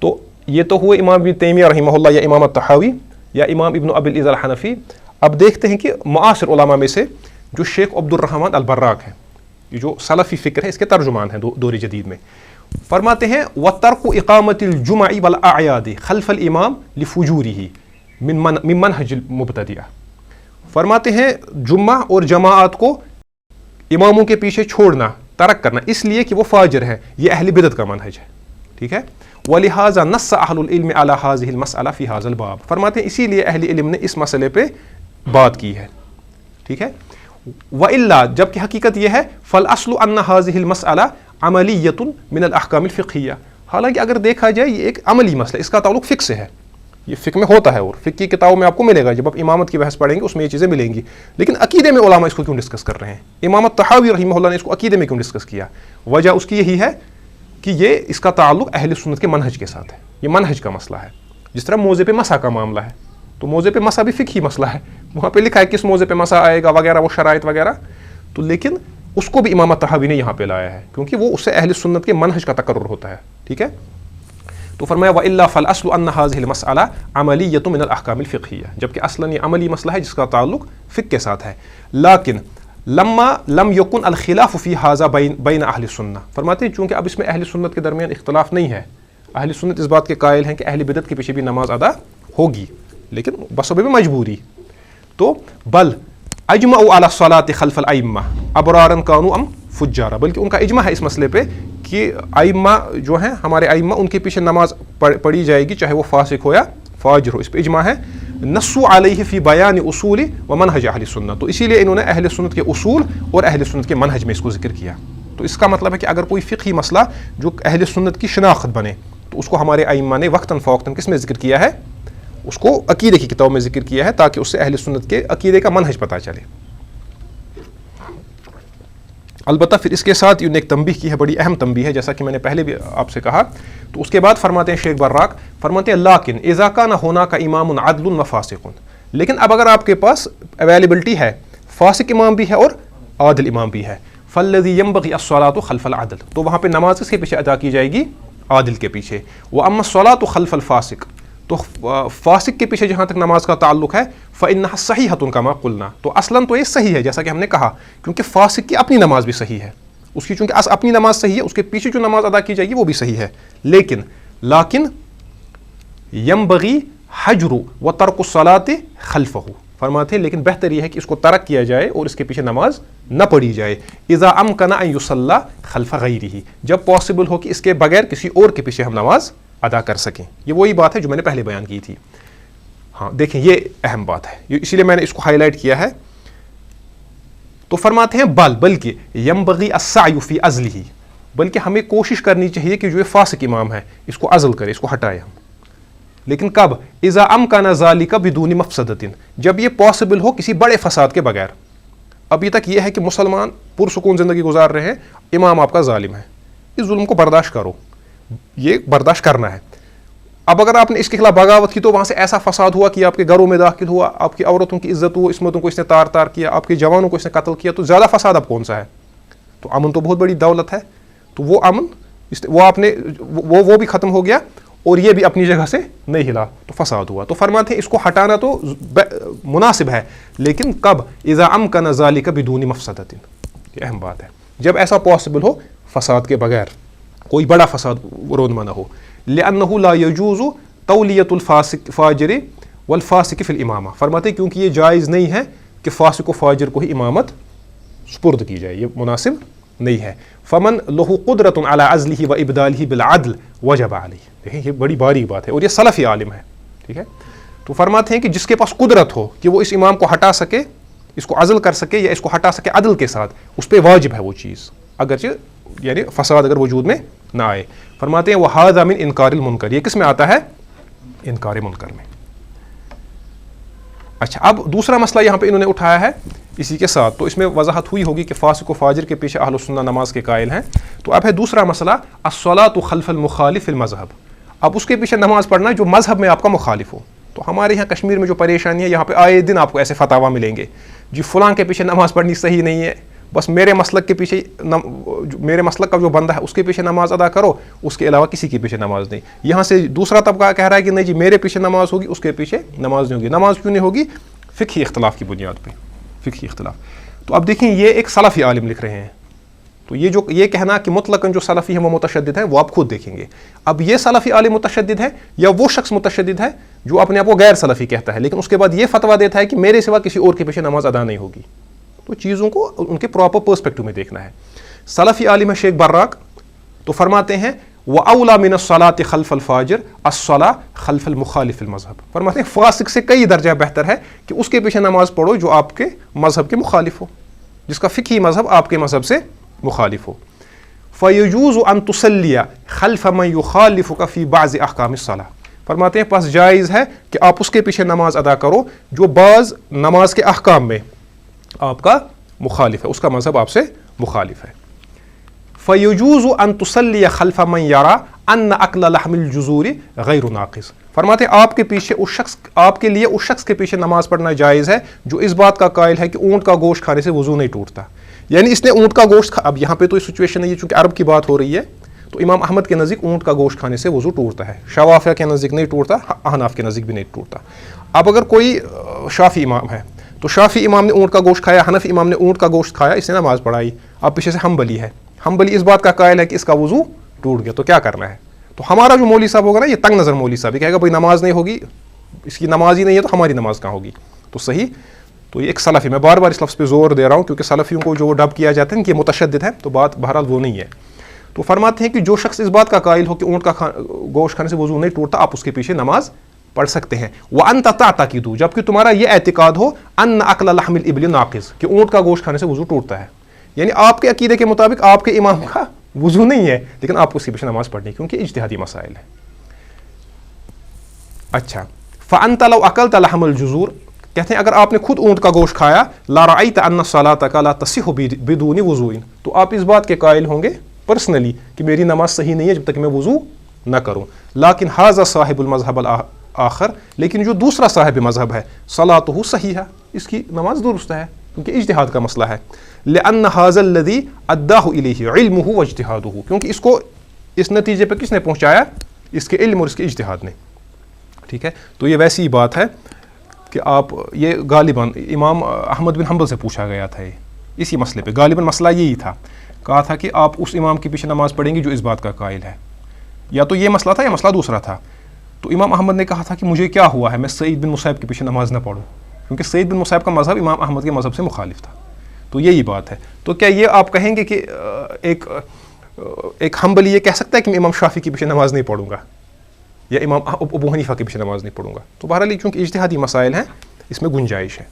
تو یہ تو ہوئے امام ابن تیمیہ رحمہ اللہ یا امام الطحاوی یا امام ابن ابی العز الحنفی. اب دیکھتے ہیں کہ معاصر علماء میں سے جو شیخ عبد الرحمن البراق ہے، یہ جو سلفی فکر ہے، اس کے ترجمان ہیں دور جدید میں. فرماتے ہیں وَتَرْكُ إِقَامَةِ الْجُمَعِ وَالْأَعْيَادِ خَلْفَ الْإِمَامِ لِفُجُورِهِ مِن مَنْهَجِ الْمُبْتَدِعَةِ. فرماتے ہیں جمعہ اور جماعت کو اماموں کے پیچھے چھوڑنا، ترک کرنا، اس لیے کہ وہ فاجر ہے، یہ اہل بدعت کا منہج ہے. ٹھیک ہے، وَلِهَذَا نَصَّ أَهْلُ الْعِلْمِ عَلَى هَذِهِ الْمَسْأَلَةِ فِي هَذَا الْبَابِ. فرماتے ہیں اسی لیے اہل علم نے اس مسئلے پہ بات کی ہے. ٹھیک ہے، وَإِلَّا، جبکہ حقیقت یہ ہے فَالْأَصْلُ أَنَّ هَذِهِ الْمَسْأَلَةَ عَمَلِيَّةٌ مِنَ الْأَحْكَامِ الْفِقْهِيَّةِ. حالانکہ اگر دیکھا جائے یہ ایک عملی مسئلہ، اس کا تعلق فقہ سے ہے، یہ فقہ میں ہوتا ہے اور فقہ کی کتابوں میں آپ کو ملے گا. جب آپ امامت کی بحث پڑھیں گے اس میں یہ چیزیں ملیں گی. لیکن عقیدے میں علماء اس کو کیوں ڈسکس کر رہے ہیں؟ امام الطحاوی رحمہ اللہ نے اس کو عقیدے میں کیوں ڈسکس کیا؟ وجہ اس کی یہی ہے کہ یہ اس کا تعلق اہل سنت کے منہج کے ساتھ ہے، یہ منہج کا مسئلہ ہے. جس طرح موضع پہ مسح کا معاملہ ہے، تو موضع پہ مسح بھی فقہی مسئلہ ہے، وہاں پہ لکھا ہے کس موضع پہ مسح آئے گا وغیرہ، وہ شرائط وغیرہ. تو لیکن اس کو بھی امام طحاوی نے یہاں پہ لایا ہے کیونکہ وہ اس سے اہل سنت کے منہج کا تقرر ہوتا ہے. ٹھیک ہے، تو فرمایا وَإِلَّا فَالْأَصْلُ أَنَّ هَذِهِ الْمَسْأَلَةَ عَمَلِيَّةٌ مِنَ الْأَحْكَامِ الْفِقْهِيَّةِ. جبکہ اصلاً یہ عملی مسئلہ ہے جس کا تعلق فقہ کے ساتھ ہے. لیکن لما لم يكن الخلاف في هذا بين اہل السنہ. فرماتے ہیں چونکہ اب اس میں اہل سنت کے درمیان اختلاف نہیں ہے، اہل سنت اس بات کے قائل ہیں کہ اہل بدعت کے پیچھے بھی نماز ادا ہوگی، لیکن بسبب مجبوری. تو بل اجمعوا على الصلاة خلف الائمہ ابرارا كانوا ام فجارا، بلکہ ان کا اجماع ہے اس مسئلے پہ کہ ائمہ جو ہیں ہمارے ائمہ، ان کے پیچھے نماز پڑھی جائے گی چاہے وہ فاسق ہو یا فاجر ہو. اس پہ اجماع ہے. نصوا علیہ فی بیان اصول و منہج اہل سنہ. تو اسی لیے انہوں نے اہل سنت کے اصول اور اہل سنت کے منہج میں اس کو ذکر کیا. تو اس کا مطلب ہے کہ اگر کوئی فقہی مسئلہ جو اہل سنت کی شناخت بنے تو اس کو ہمارے ائمہ نے وقتاً فوقتاً کس میں ذکر کیا ہے؟ اس کو عقیدے کی کتابوں میں ذکر کیا ہے، تاکہ اس سے اہل سنت کے عقیدے کا منہج پتہ چلے. البتہ پھر اس کے ساتھ انہوں نے ایک تنبیہ کی ہے، بڑی اہم تنبیہ ہے، جیسا کہ میں نے پہلے بھی آپ سے کہا. تو اس کے بعد فرماتے ہیں شیخ براق، فرماتے ہیں لیکن اذا کان هناك امام عدل و فاسق، لیکن اب اگر آپ کے پاس اویلیبلٹی ہے، فاسق امام بھی ہے اور عادل امام بھی ہے، فالذی ينبغي الصلاة خلف العدل، تو وہاں پہ نماز کس کے پیچھے ادا کی جائے گی؟ عادل کے پیچھے. واما الصلاة خلف الفاسق، تو فاسق کے پیچھے جہاں تک نماز کا تعلق ہے فإنها صحیحۃ کما قلنا، تو اصلاً تو یہ صحیح ہے جیسا کہ ہم نے کہا، کیونکہ فاسق کی اپنی نماز بھی صحیح ہے، اس کی چونکہ اپنی نماز صحیح ہے، اس کے پیچھے جو نماز ادا کی جائے گی وہ بھی صحیح ہے. لیکن ينبغي حجر و ترک الصلاة خلفہ، فرماتے ہیں لیکن بہتر یہ ہے کہ اس کو ترک کیا جائے اور اس کے پیچھے نماز نہ پڑھی جائے. اذا امکن ان یصلی خلف غیرہ، جب پاسبل ہو کہ اس کے بغیر کسی اور کے پیچھے ہم نماز ادا کر سکیں. یہ وہی بات ہے جو میں نے پہلے بیان کی تھی. ہاں دیکھیں یہ اہم بات ہے، اسی لیے میں نے اس کو ہائی لائٹ کیا ہے. تو فرماتے ہیں بلکہ ينبغي السعی فی عزلہ، بلکہ ہمیں کوشش کرنی چاہیے کہ جو یہ فاسق امام ہے اس کو عزل کرے، اس کو ہٹائے ہم. لیکن کب؟ اذا امکن ذالک بدون مفسدۃ، جب یہ پاسبل ہو کسی بڑے فساد کے بغیر. ابھی تک یہ ہے کہ مسلمان پرسکون زندگی گزار رہے ہیں، امام آپ کا ظالم ہے، اس ظلم کو برداشت کرو، یہ برداشت کرنا ہے. اب اگر آپ نے اس کے خلاف بغاوت کی تو وہاں سے ایسا فساد ہوا کہ آپ کے گھروں میں داخل ہوا، آپ کی عورتوں کی عزت و عصمتوں کو اس نے تار تار کیا، آپ کے جوانوں کو اس نے قتل کیا، تو زیادہ فساد اب کون سا ہے؟ تو امن تو بہت بڑی دولت ہے، تو وہ امن وہ آپ نے وہ بھی ختم ہو گیا اور یہ بھی اپنی جگہ سے نہیں ہلا، تو فساد ہوا. تو فرماتے ہیں اس کو ہٹانا تو مناسب ہے، لیکن کب؟ اذا امکن ذالک بدون مفسدۃ. یہ اہم بات ہے، جب ایسا پاسبل ہو فساد کے بغیر، کوئی بڑا فساد رونما نہ ہو. لأنه لا يجوز تولیۃ الفاسق فاجر والفاسق فی الامامہ. فرماتے ہیں کیونکہ یہ جائز نہیں ہے کہ فاسق و فاجر کو ہی امامت سپرد کی جائے، یہ مناسب نہیں ہے. فمن له قدرۃ علی عزلہ وابدالہ بالعدل وجب علیہ. دیکھیں یہ بڑی باریک بات ہے اور یہ سلفی عالم ہے، ٹھیک ہے. تو فرماتے ہیں کہ جس کے پاس قدرت ہو کہ وہ اس امام کو ہٹا سکے، اس کو عزل کر سکے یا اس کو ہٹا سکے عدل کے ساتھ، اس پہ واجب ہے وہ چیز، اگرچہ یعنی فساد اگر وجود میں نہ آئے. فرماتے ہیں وَهَذَا مِنْ إِنْكَارِ الْمُنْكَرِ. یہ کس میں آتا ہے؟ انکار منکر میں. اچھا، اب دوسرا مسئلہ یہاں پہ انہوں نے اٹھایا ہے اسی کے ساتھ، تو اس میں وضاحت ہوئی ہوگی کہ فاسق و فاجر کے پیچھے اہل السنہ نماز کے قائل ہیں. تو اب ہے دوسرا مسئلہ الصلاۃ خلف المخالف المذہب. اب اس کے پیچھے نماز پڑھنا جو مذہب میں آپ کا مخالف ہو. تو ہمارے یہاں کشمیر میں جو پریشانی ہے، یہاں پہ آئے دن آپ کو ایسے فتاوا ملیں گے، جی فلاں کے پیچھے نماز پڑھنی صحیح نہیں ہے، بس میرے مسلک کے پیچھے، میرے مسلک کا جو بندہ ہے اس کے پیچھے نماز ادا کرو، اس کے علاوہ کسی کے پیچھے نماز نہیں. یہاں سے دوسرا طبقہ کہہ رہا ہے کہ نہیں جی میرے پیچھے نماز ہوگی، اس کے پیچھے نماز نہیں ہوگی. نماز کیوں نہیں ہوگی؟ فقہی اختلاف کی بنیاد پہ، فقہی اختلاف. تو اب دیکھیں یہ ایک سلفی عالم لکھ رہے ہیں، تو یہ کہنا کہ مطلقاً جو سلفی ہیں وہ متشدد ہیں، وہ آپ خود دیکھیں گے. اب یہ سلفی عالم متشدد ہے یا وہ شخص متشدد ہے جو اپنے آپ کو غیر سلفی کہتا ہے لیکن اس کے بعد یہ فتویٰ دیتا ہے کہ میرے سوا کسی اور کے پیچھے نماز ادا نہیں ہوگی. تو چیزوں کو ان کے پراپر پرسپیکٹو میں دیکھنا ہے. سلفی عالم ہے شیخ براق، تو فرماتے ہیں وَأَوْلَى مِنَ الصَّلَاةِ خَلْفَ الْفَاجِرِ الصَّلَاةُ خَلْفَ الْمُخَالِفِ الْمَذْهَبِ. فرماتے ہیں فاسق سے کئی درجہ بہتر ہے کہ اس کے پیچھے نماز پڑھو جو آپ کے مذہب کے مخالف ہو، جس کا فقہی مذہب آپ کے مذہب سے مخالف ہو. فَيَجُوزُ أَن تُصَلِّيَ خَلْفَ مَن يُخَالِفُكَ فِي بَعْضِ أَحْكَامِ الصَّلَاةِ. فرماتے ہیں پس جائز ہے کہ آپ اس کے پیچھے نماز ادا کرو جو بعض نماز کے احکام میں آپ کا مخالف ہے، اس کا مذہب آپ سے مخالف ہے. فَيَجُوزُ أَن تُصَلِّيَ خَلْفَ مَن يَرَى أَنَّ أَكْلَ لَحْمِ الْجُزُورِ غَيْرُ نَاقِص. فرماتے ہیں آپ کے لیے اس شخص کے پیچھے نماز پڑھنا جائز ہے جو اس بات کا قائل ہے کہ اونٹ کا گوشت کھانے سے وضو نہیں ٹوٹتا. یعنی اس نے اونٹ کا گوشت اب یہاں پہ تو یہ سچویشن نہیں ہے چونکہ عرب کی بات ہو رہی ہے، تو امام احمد کے نزدیک اونٹ کا گوشت کھانے سے وضو ٹوٹتا ہے، شوافیہ کے نزدیک نہیں ٹوٹتا، احناف کے نزدیک بھی نہیں ٹوٹتا. اب اگر کوئی شافی امام ہے تو شافی امام نے اونٹ کا گوشت کھایا، حنفی امام نے اونٹ کا گوشت کھایا، اس نے نماز پڑھائی. اب پیچھے سے حنبلی ہے، حنبلی اس بات کا قائل ہے کہ اس کا وضو ٹوٹ گیا، تو کیا کرنا ہے؟ تو ہمارا جو مولوی صاحب ہوگا نا، یہ تنگ نظر مولوی صاحب، یہ کہے گا بھائی نماز نہیں ہوگی، اس کی نماز ہی نہیں ہے تو ہماری نماز کہاں ہوگی؟ تو صحیح، تو یہ ایک سلفی، میں بار بار اس لفظ پہ زور دے رہا ہوں کیونکہ سلفیوں کو جو ڈب کیا جاتا ہے کہ یہ متشدد ہے، تو بات بہرحال وہ نہیں ہے. تو فرماتے ہیں کہ جو شخص اس بات کا قائل ہو کہ اونٹ کا گوشت کھانے سے وضو نہیں ٹوٹتا، آپ اس کے پیچھے نماز پڑھ سکتے ہیں. وَأَنْتَ تَعْتَقِدُ، جبکہ تمہارا یہ اعتقاد ہو أَنَّ أَكْلَ لَحْمِ الْإِبْلِ نَاقِص، کہ اونٹ کا گوشت کھانے سے وضو ٹوٹتا ہے. یعنی آپ کے عقیدے کے مطابق آپ کے امام کا وضو نہیں ہے لیکن آپ کو اس کے پیچھے نماز پڑھنی کیونکہ اجتہادی مسائل ہیں. اچھا، فَأَنْتَ لَوْ أَكَلْتَ لَحْمَ الْجُزُورِ، کہتے ہیں اگر آپ نے خود اونٹ کا گوشت کھایا، لَا رَأَيْتَ أَنَّ الصَّلَاةَ لَا تَصِحُّ بِدُونِ وُضُوءٍ، تو آپ اس بات کے قائل ہوں گے پرسنلی کہ میری نماز صحیح نہیں ہے جب تک میں وضو نہ کروں. لیکن هذا صاحب المذهب الآخر، لیکن جو دوسرا صاحب مذہب ہے، صلاته صحیحہ، اس کی نماز درست ہے کیونکہ اجتہاد کا مسئلہ ہے. لأن هذا الذي أداه إليه علمه واجتهاده، کیونکہ اس کو اس نتیجے پہ کس نے پہنچایا؟ اس کے علم اور اس کے اجتہاد نے. ٹھیک ہے، تو یہ ویسی بات ہے کہ آپ یہ غالباً امام احمد بن حنبل سے پوچھا گیا تھا اسی مسئلے پہ، غالباً مسئلہ یہی تھا، کہا تھا کہ آپ اس امام کے پیچھے نماز پڑھیں گے جو اس بات کا قائل ہے. یا تو یہ مسئلہ تھا یا مسئلہ دوسرا تھا. تو امام احمد نے کہا تھا کہ مجھے کیا ہوا ہے میں سعید بن مسیب کے پیچھے نماز نہ پڑھوں، کیونکہ سعید بن مسیب کا مذہب امام احمد کے مذہب سے مخالف تھا. تو یہی بات ہے. تو کیا یہ آپ کہیں گے کہ ایک حنبلی یہ کہہ سکتا ہے کہ میں امام شافعی کے پیچھے نماز نہیں پڑھوں گا یا امام ابو حنیفہ کے پیچھے نماز نہیں پڑھوں گا؟ تو بہرحال چونکہ اجتہادی مسائل ہیں اس میں گنجائش ہے.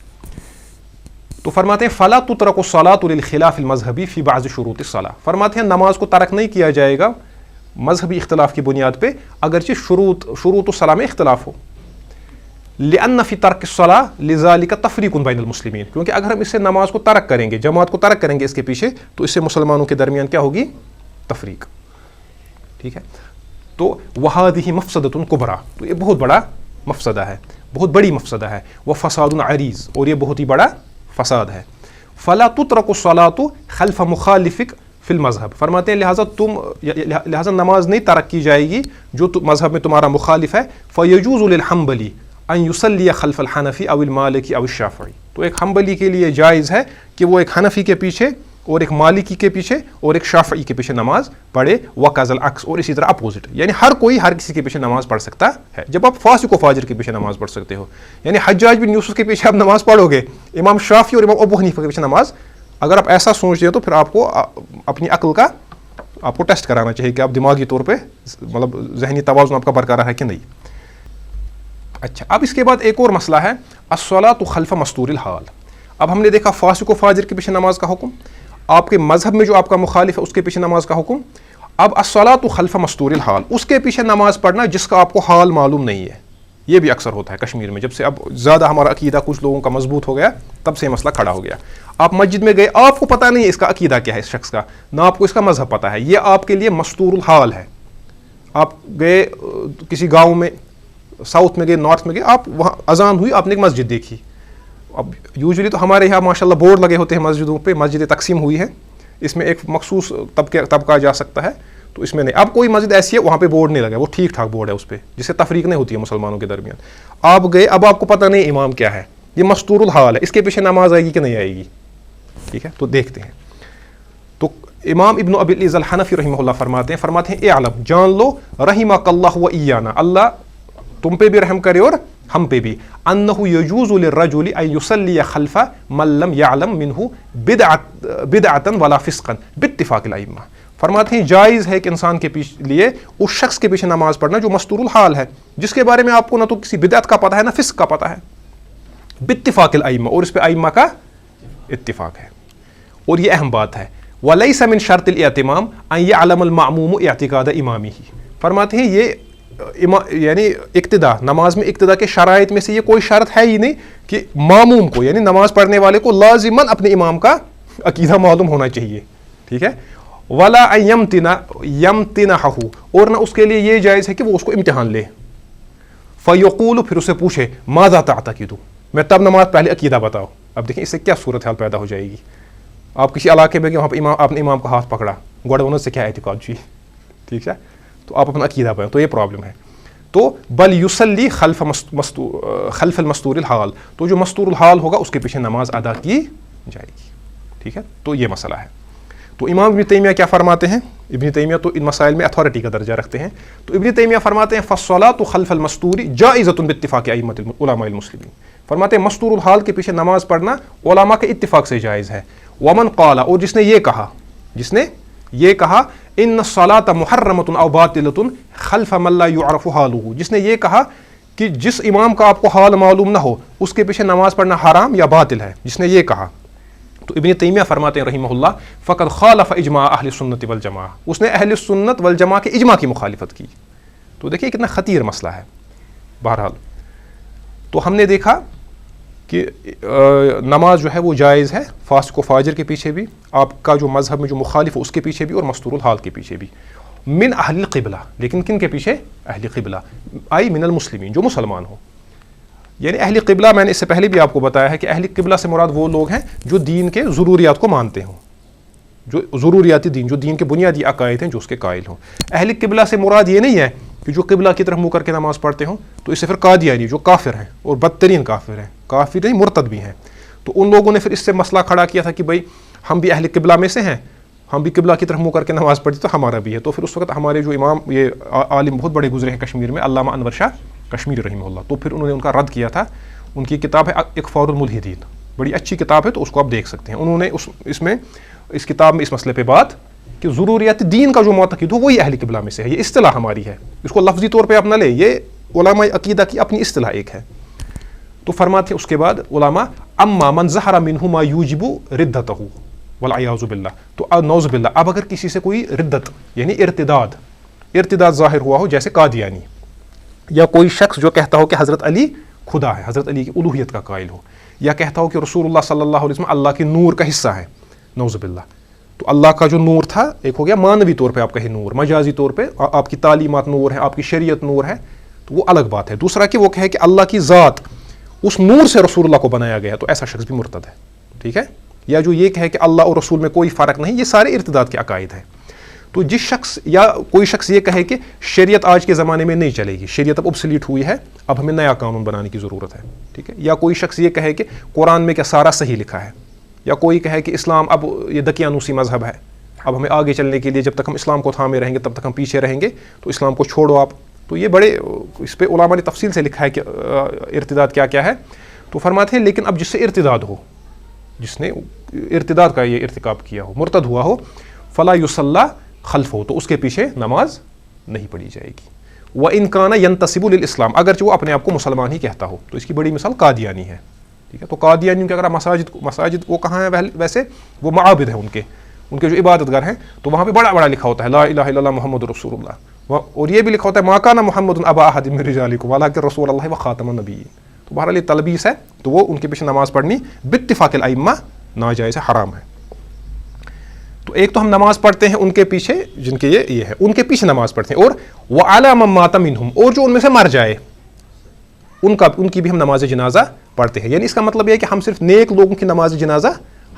تو فرماتے ہیں فلا تترک الصلاۃ للخلاف المذہبی فی بعض شروط الصلاۃ، فرماتے ہیں نماز کو ترک نہیں کیا جائے گا مذہبی اختلاف کی بنیاد پہ اگرچہ شروط الصلاۃ میں اختلاف ہو. لأن فی ترک الصلاۃ لذالک تفریق بین المسلمین، کیونکہ اگر ہم اس سے نماز کو ترک کریں گے، جماعت کو ترک کریں گے اس کے پیچھے، تو اس سے مسلمانوں کے درمیان کیا ہوگی؟ تفریق. ٹھیک ہے، تو وہذہ مفسدۃ کبریٰ، تو یہ بہت بڑا مفسدہ ہے، بہت بڑی مفسدہ ہے. وفساد عریض، اور یہ بہت ہی بڑا فساد ہے. فلا تترک الصلاۃ خلف مخالفک فی المذہب، فرماتے ہیں لہٰذا نماز نہیں ترک کی جائے گی جو مذہب میں تمہارا مخالف ہے. فیجوز للحنبلی ان یصلی خلف الحنفی او المالکی او الشافعی، تو ایک حنبلی کے لیے جائز ہے کہ وہ ایک حنفی کے پیچھے اور ایک مالکی کے پیچھے اور ایک شافعی کے پیچھے نماز پڑھے. وکذا العکس، اور اسی طرح اپوزٹ، یعنی ہر کوئی ہر کسی کے پیچھے نماز پڑھ سکتا ہے. جب آپ فاسق و فاجر کے پیچھے نماز پڑھ سکتے ہو، یعنی حجاج بن یوسف کے پیچھے آپ نماز پڑھو گے، امام شافعی اور امام ابو حنیفہ کے پیچھے نماز، اگر آپ ایسا سوچتے ہو تو پھر آپ کو اپنی عقل کا آپ کو ٹیسٹ کرانا چاہیے کہ آپ دماغی طور پہ مطلب ذہنی توازن آپ کا برقرار ہے کہ نہیں. اچھا، اب اس کے بعد ایک اور مسئلہ ہے الصلاۃ خلف مستور الحال. اب ہم نے دیکھا فاسق و فاجر کے پیچھے نماز کا حکم، آپ کے مذہب میں جو آپ کا مخالف ہے اس کے پیچھے نماز کا حکم. اب الصلاۃ خلف مستور الحال، اس کے پیچھے نماز پڑھنا جس کا آپ کو حال معلوم نہیں ہے. یہ بھی اکثر ہوتا ہے کشمیر میں، جب سے اب زیادہ ہمارا عقیدہ کچھ لوگوں کا مضبوط ہو گیا تب سے یہ مسئلہ کھڑا ہو گیا. آپ مسجد میں گئے، آپ کو پتہ نہیں ہے اس کا عقیدہ کیا ہے اس شخص کا، نہ آپ کو اس کا مذہب پتہ ہے، یہ آپ کے لیے مستور الحال ہے. آپ گئے کسی گاؤں میں، ساؤتھ میں گئے، نارتھ میں گئے، آپ وہاں اذان ہوئی، آپ نے ایک مسجد دیکھی. اب یوزلی تو ہمارے یہاں ماشاءاللہ بورڈ لگے ہوتے ہیں مسجدوں پہ، مسجد تقسیم ہوئی ہے، اس میں ایک مخصوص طبقہ جا سکتا ہے، تو اس میں نہیں. اب کوئی مسجد ایسی ہے وہاں پہ بورڈ نہیں لگا، وہ ٹھیک ٹھاک بورڈ ہے اس پہ، جس سے تفریق نہیں ہوتی ہے مسلمانوں کے درمیان. آپ گئے، اب آپ کو پتہ نہیں امام کیا ہے، یہ مستور الحال ہے، اس کے پیچھے نماز آئے گی کہ نہیں آئے گی. ٹھیک ہے، تو دیکھتے ہیں. تو امام ابن ابی العز الحنفی رحمہ اللہ فرماتے ہیں اعلم، جان لو، رحمک اللہ و ایانا، اللہ تم پہ بھی رحم کرے اور ہم پہ بھی، انہ یجوز للرجل ان یصلی خلف من لم یعلم منہ بدعتا ولا فسقا باتفاق الائمہ. فرماتے ہیں جائز ہے کہ انسان کے لیے اس شخص کے پیچھے نماز پڑھنا جو مستور الحال ہے، جس کے بارے میں آپ کو نہ تو کسی بدعت کا پتہ ہے نہ فسق کا پتہ ہے. باتفاق الائمہ، اور اس پہ ائمہ کا اتفاق ہے. اور یہ اہم بات ہے، ولیس من شرط الاعتمام ان یعلم المأموم اعتقاد امامہ. فرماتے ہیں یہ یعنی اقتدا، نماز میں اقتدا کے شرائط میں سے یہ کوئی شرط ہے ہی نہیں کہ ماموم کو یعنی نماز پڑھنے والے کو لازماً اپنے امام کا عقیدہ معلوم ہونا چاہیے. ٹھیک ہے، ولا یمتنعہ، اور نہ اس کے لیے یہ جائز ہے کہ وہ اس کو امتحان لے. فیقول، پھر اسے پوچھے ماذا تعتقد، میں تب نماز پہلے عقیدہ بتاؤ. اب دیکھیں اس سے کیا صورتحال پیدا ہو جائے گی. آپ کسی علاقے میں گئے، وہاں پہ آپ نے امام کا ہاتھ پکڑا، گوڑ سے کیا اعتقاد جی، ٹھیک ہے، تو آپ اپنا عقیدہ بتاؤ، تو یہ پرابلم ہے. تو بل یصلی خلف المستور الحال، تو جو مستور الحال ہوگا اس کے پیچھے نماز ادا کی جائے گی. ٹھیک ہے، تو یہ مسئلہ ہے. تو امام ابن تیمیہ کیا فرماتے ہیں؟ ابن تیمیہ تو ان مسائل میں اتھارٹی کا درجہ رکھتے ہیں. تو ابن تیمیہ فرماتے ہیں فالصلاۃ خلف المستور جائزۃ باتفاق ائمۃ علماء المسلمین. فرماتے ہیں مستور الحال کے پیچھے نماز پڑھنا علماء کے اتفاق سے جائز ہے. ومن قال، اور جس نے یہ کہا ان الصلاۃ محرمۃ او باطلۃ خلف من لا يعرف حالہ، جس نے یہ کہا کہ جس امام کا آپ کو حال معلوم نہ ہو اس کے پیچھے نماز پڑھنا حرام یا باطل ہے، جس نے یہ کہا، تو ابن تیمیہ فرماتے ہیں رحمہ اللہ فقد خالف اجماع اہل سنت والجماعہ، اس نے اہل سنت والجماعہ کے اجماع کی مخالفت کی. تو دیکھیں کتنا خطیر مسئلہ ہے. بہرحال تو ہم نے دیکھا کہ نماز جو ہے وہ جائز ہے فاسق و فاجر کے پیچھے بھی، آپ کا جو مذہب میں جو مخالف ہے اس کے پیچھے بھی، اور مستور الحال کے پیچھے بھی. من اہل القبلہ، لیکن کن کے پیچھے؟ اہل قبلہ، آئی من المسلمین، جو مسلمان ہو. یعنی اہل قبلہ میں نے اس سے پہلے بھی آپ کو بتایا ہے کہ اہل قبلہ سے مراد وہ لوگ ہیں جو دین کے ضروریات کو مانتے ہوں، جو ضروریاتی دین، جو دین کے بنیادی عقائد ہیں جو اس کے قائل ہوں. اہل قبلہ سے مراد یہ نہیں ہے کہ جو قبلہ کی طرف منہ کر کے نماز پڑھتے ہوں، تو اس سے پھر قادیانی جو کافر ہیں اور بدترین کافر ہیں، کافر نہیں مرتد بھی ہیں. تو ان لوگوں نے پھر اس سے مسئلہ کھڑا کیا تھا کہ بھائی ہم بھی اہل قبلہ میں سے ہیں، ہم بھی قبلہ کی طرف منہ کر کے نماز پڑھتے تو ہمارا بھی ہے. تو پھر اس وقت ہمارے جو امام یہ عالم بہت بڑے گزرے ہیں کشمیر میں، علامہ انور شاہ کشمیری رحمہ اللہ، تو پھر انہوں نے ان کا رد کیا تھا. ان کی کتاب ہے اکفار الملحدین، بڑی اچھی کتاب ہے، تو اس کو آپ دیکھ سکتے ہیں. انہوں نے اس کتاب میں اس مسئلے پہ بات کہ ضروریات دین کا جو معتقد ہو وہی اہل قبلہ میں سے ہے. یہ اصطلاح ہماری ہے، اس کو لفظی طور پہ آپ نہ لیں، یہ علماء عقیدہ کی اپنی اصطلاح ایک ہے. تو فرماتے ہیں اس کے بعد علماء اما من ظہر منہ ما یوجب ردتہ والعیاذ باللہ، تو نعوذ باللہ اب اگر کسی سے کوئی ردت یعنی ارتداد ظاہر ہوا ہو، جیسے قادیانی، یا کوئی شخص جو کہتا ہو کہ حضرت علی خدا ہے، حضرت علی کی الوہیت کا قائل ہو، یا کہتا ہو کہ رسول اللہ صلی اللہ علیہ وسلم اللہ کے نور کا حصہ ہے، نعوذ باللہ، تو اللہ کا جو نور تھا ایک ہو گیا مانوی طور پہ آپ کہیں نور، مجازی طور پہ آپ کی تعلیمات نور ہے، آپ کی شریعت نور ہے، تو وہ الگ بات ہے۔ دوسرا کہ وہ کہے کہ اللہ کی ذات اس نور سے رسول اللہ کو بنایا گیا، تو ایسا شخص بھی مرتد ہے، ٹھیک ہے؟ یا جو یہ کہے کہ اللہ اور رسول میں کوئی فرق نہیں، یہ سارے ارتداد کے عقائد ہیں۔ تو جس شخص یا کوئی شخص یہ کہے کہ شریعت آج کے زمانے میں نہیں چلے گی، شریعت اب obsolete ہوئی ہے، اب ہمیں نیا قانون بنانے کی ضرورت ہے، ٹھیک ہے؟ یا کوئی شخص یہ کہے کہ قرآن میں کیا سارا صحیح لکھا ہے، یا کوئی کہے کہ اسلام اب یہ دقیانوسی مذہب ہے، اب ہمیں آگے چلنے کے لیے جب تک ہم اسلام کو تھامے رہیں گے تب تک ہم پیچھے رہیں گے، تو اسلام کو چھوڑو آپ۔ تو یہ بڑے اس پہ علماء نے تفصیل سے لکھا ہے کہ ارتداد کیا کیا ہے۔ تو فرماتے ہیں لیکن اب جس سے ارتداد ہو، جس نے ارتداد کا یہ ارتکاب کیا ہو، مرتد ہوا ہو، فلا یصلی خلفہ، تو اس کے پیچھے نماز نہیں پڑھی جائے گی۔ وَإِن كَانَ يَنْتَسِبُ لِلْإِسْلَامِ، اگرچہ وہ اپنے آپ کو مسلمان ہی کہتا ہو، تو اس کی بڑی مثال قادیانی ہے، ٹھیک ہے؟ تو قادیانیوں کے اگر مساجد وہ کہاں ہیں ویسے وہ معابد ہیں ان کے جو عبادت گاہ ہیں، تو وہاں پہ بڑا لکھا ہوتا ہے لا الہ الا اللہ محمد رسول اللہ، اور یہ بھی لکھا ہوتا ہے ما کان محمد ابا احد من رجالکم ولکن رسول اللہ وخاتم النبیین۔ تو بہرحال یہ تلبیس ہے، تو وہ ان کے پیچھے نماز پڑھنی باتفاق الائمہ ناجائز ہے، حرام ہے۔ تو ایک تو ہم نماز پڑھتے ہیں ان کے پیچھے جن کے یہ ہے، ان کے پیچھے نماز پڑھتے ہیں، اور وعلی من مات منہم، اور جو ان میں سے مر جائے ان کی بھی ہم نماز جنازہ پڑھتے ہیں۔ یعنی اس کا مطلب یہ ہے کہ ہم صرف نیک لوگوں کی نماز جنازہ،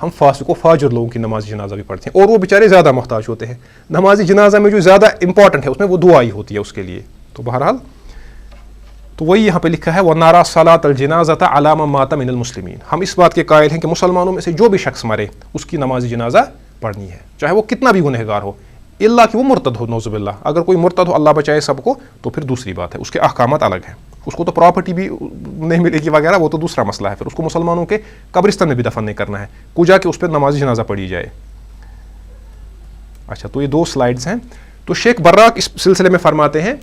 ہم فاسق و فاجر لوگوں کی نماز جنازہ بھی پڑھتے ہیں، اور وہ بیچارے زیادہ محتاج ہوتے ہیں۔ نماز جنازہ میں جو زیادہ امپورٹنٹ ہے اس میں وہ دعا ہی ہوتی ہے اس کے لیے۔ تو بہرحال تو وہی یہاں پہ لکھا ہے وَنَرَى صَلَاةَ الْجِنَازَةَ عَلَى مَن مَاتَ مِنَ الْمُسْلِمِينَ، ہم اس بات کے قائل ہیں کہ مسلمانوں میں سے جو بھی شخص مرے اس کی نماز جنازہ پڑھنی ہے، چاہے وہ کتنا بھی گنہگار ہو، اللہ کہ وہ مرتد ہو، نعوذ باللہ۔ اگر کوئی مرتد ہو، اللہ بچائے سب کو، تو پھر دوسری بات ہے، اس کے احکامات الگ ہیں، اس کو تو پراپرٹی بھی نہیں ملے گی وغیرہ، وہ تو دوسرا مسئلہ ہے، پھر اس کو مسلمانوں کے قبرستان میں بھی دفن نہیں کرنا ہے، کو جا کے اس پہ نماز جنازہ پڑھی جائے۔ اچھا، تو یہ دو سلائیڈز ہیں۔ تو شیخ براق اس سلسلے میں فرماتے ہیں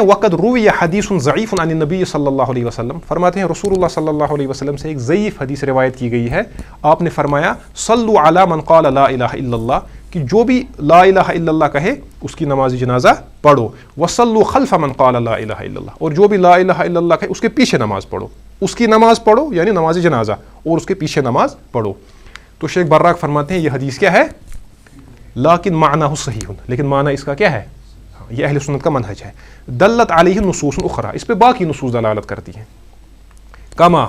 وقد روی حدیث ضعیف عن النبی صلی اللہ علیہ وسلم، فرماتے ہیں رسول اللہ صلی اللہ علیہ وسلم سے ایک ضعیف حدیث روایت کی گئی ہے، آپ نے فرمایا صلوا علی من قال لا الہ الا اللہ، کہ جو بھی لا الہ الا اللہ کہے اس کی نماز جنازہ پڑھو، وصلوا خلف من قال لا الہ الا اللہ، اور جو بھی لا الہ الا اللہ کہے اس کے پیچھے نماز پڑھو، اس کی نماز پڑھو یعنی نماز جنازہ، اور اس کے پیچھے نماز پڑھو۔ تو شیخ براق فرماتے ہیں یہ حدیث کیا ہے؟ لیکن معنی صحیح، لیکن معنی اس کا کیا ہے؟ یہ اہل سنت کا منہج ہے۔ دلت علیہ نصوص اخرى، اس پہ باقی نصوص دلالت کرتی ہیں۔ کما،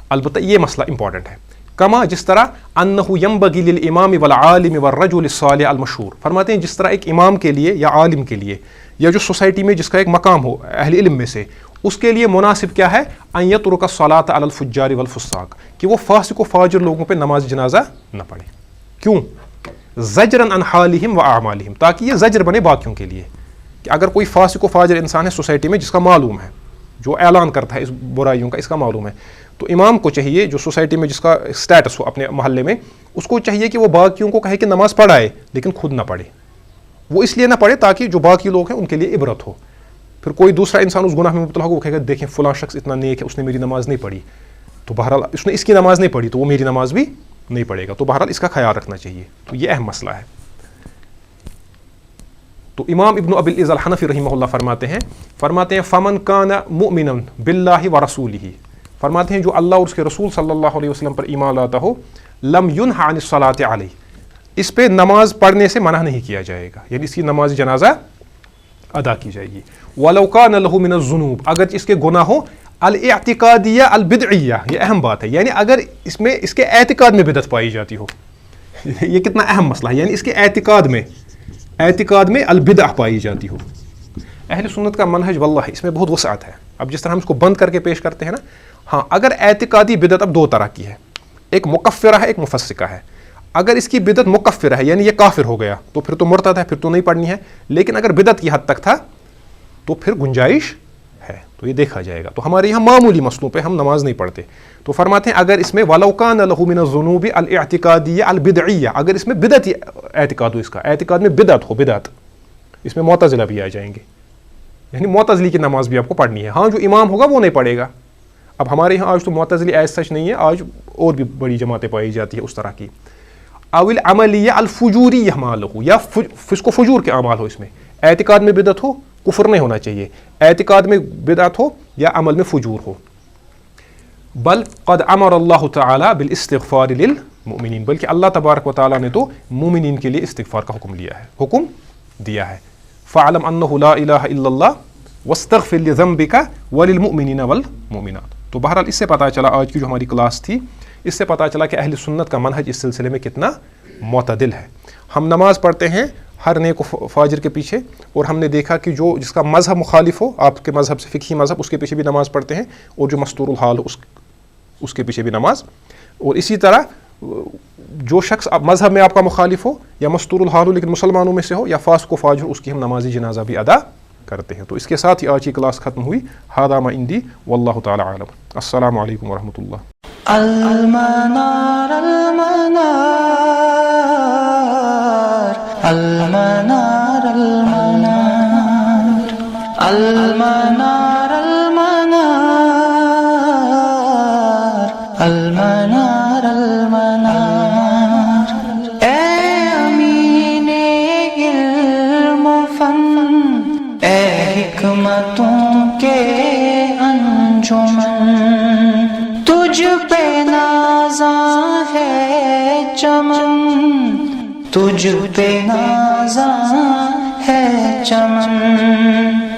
البتہ یہ مسئلہ امپورٹنٹ ہے، کما جس طرح انہ ینبغی للامام والعالم والرجل الصالح المشہور، فرماتے ہیں جس طرح ایک امام کے لیے یا عالم کے لیے یا جو سوسائٹی میں جس کا ایک مقام ہو اہل علم میں سے، اس کے لیے مناسب کیا ہے؟ ان یترک الصلاۃ علی الفجار والفساق، کہ وہ فاسق و فاجر لوگوں پہ نماز جنازہ نہ پڑھے۔ کیوں؟ زجرا عن حالہم واعمالہم، تاکہ یہ زجر بنے باقیوں کے لیے، کہ اگر کوئی فاسق و فاجر انسان ہے سوسائٹی میں جس کا معلوم ہے، جو اعلان کرتا ہے اس برائیوں کا، اس کا معلوم ہے، تو امام کو چاہیے جو سوسائٹی میں جس کا سٹیٹس ہو اپنے محلے میں، اس کو چاہیے کہ وہ باقیوں کو کہے کہ نماز پڑھائے لیکن خود نہ پڑھے۔ وہ اس لیے نہ پڑھے تاکہ جو باقی لوگ ہیں ان کے لیے عبرت ہو، پھر کوئی دوسرا انسان اس گناہ میں مبتلا ہو، وہ کہے گا دیکھیں فلاں شخص اتنا نیک ہے، اس نے میری نماز نہیں پڑھی، تو بہرحال اس نے اس کی نماز نہیں پڑھی تو وہ میری نماز بھی نہیں پڑھے گا، تو بہرحال اس کا خیال رکھنا چاہیے۔ تو یہ اہم مسئلہ ہے۔ تو امام ابن ابی العز الحنفی رحمہ اللہ فرماتے ہیں فمن کان مؤمنا باللہ ورسولہ، فرماتے ہیں جو اللہ اور اس کے رسول صلی اللہ علیہ وسلم پر ایمان لاتا ہو، لم ینہ عن الصلاۃ علیہ، اس پہ نماز پڑھنے سے منع نہیں کیا جائے گا، یعنی اس کی نماز جنازہ ادا کی جائے گی۔ ولو کان لہ من الذنوب، اگر اس کے گناہ ہو الاعتقادیہ البدعیہ، یہ اہم بات ہے، یعنی اگر اس کے اعتقاد میں بدعت پائی جاتی ہو، یہ کتنا اہم مسئلہ ہے، یعنی اس کے اعتقاد میں البدع پائی جاتی ہو۔ اہل سنت کا منہج واللہ اس میں بہت وسعت ہے، اب جس طرح ہم اس کو بند کر کے پیش کرتے ہیں نا، ہاں اگر اعتقادی بدعت اب دو طرح کی ہے، ایک مکفرہ ہے ایک مفسقہ ہے۔ اگر اس کی بدعت مکفرہ ہے یعنی یہ کافر ہو گیا تو پھر تو مرتد ہے، پھر تو نہیں پڑھنی ہے، لیکن اگر بدعت کی حد تک تھا تو پھر گنجائش ہے، تو یہ دیکھا جائے گا۔ تو ہمارے یہاں معمولی مسئلوں پہ ہم نماز نہیں پڑھتے، تو فرماتے ہیں اگر اس میں وَلَوْ كَانَ لَهُ مِنَ الذُّنُوبِ الْاِعْتِقَادِيَّةِ الْبِدْعِيَّةِ، اگر اس میں بدعتی اعتقاد ہو، اس کا اعتقاد میں بدعت ہو، بدعت، اس میں معتزلہ بھی آ جائیں گے، یعنی معتزلی کی نماز بھی آپ کو پڑھنی ہے۔ ہاں جو امام ہوگا وہ نہیں پڑھے گا، اب ہمارے یہاں آج تو معتزلی ایز سچ نہیں ہے, آج اور بھی بڑی جماعتیں پائی جاتی ہے اس طرح کی. اول عملیہ الفجوریہ مالہ, یا فسق و فجور کے اعمال ہو, اس میں اعتقاد میں بدعت ہو, کفر نہیں ہونا چاہیے, اعتقاد میں بدعت ہو یا عمل میں فجور ہو. بل قد امر اللہ تعالی بالاستغفار للمؤمنین, بلکہ اللہ تبارک و تعالیٰ نے تو مومنین کے لیے استغفار کا حکم دیا ہے. فاعلم انہ لا الہ الا اللہ واستغفر لذنبک وللمؤمنین والمؤمنات. تو بہرحال اس سے پتہ چلا, آج کی جو ہماری کلاس تھی اس سے پتہ چلا کہ اہل سنت کا منہج اس سلسلے میں کتنا معتدل ہے. ہم نماز پڑھتے ہیں ہر نیک و فاجر کے پیچھے, اور ہم نے دیکھا کہ جو جس کا مذہب مخالف ہو آپ کے مذہب سے, فقہی مذہب, اس کے پیچھے بھی نماز پڑھتے ہیں, اور جو مستور الحال ہو اس کے پیچھے بھی نماز. اور اسی طرح جو شخص مذہب میں آپ کا مخالف ہو یا مستور الحال ہو لیکن مسلمانوں میں سے ہو یا فاسق و فاجر, اس کی ہم نماز جنازہ بھی ادا کرتے ہیں. تو اس کے ساتھ ہی آج کی کلاس ختم ہوئی. ھذا ما عندی واللہ تعالی عالم. السلام علیکم ورحمۃ اللہ. المنار المنار المنار المنار المنار المنار المنار المنار. اے امین علم و فن, اے حکمتوں کے انجمن, تجھ پہ نازاں ہے چمن, تجھ پہ نازاں ہے چمن.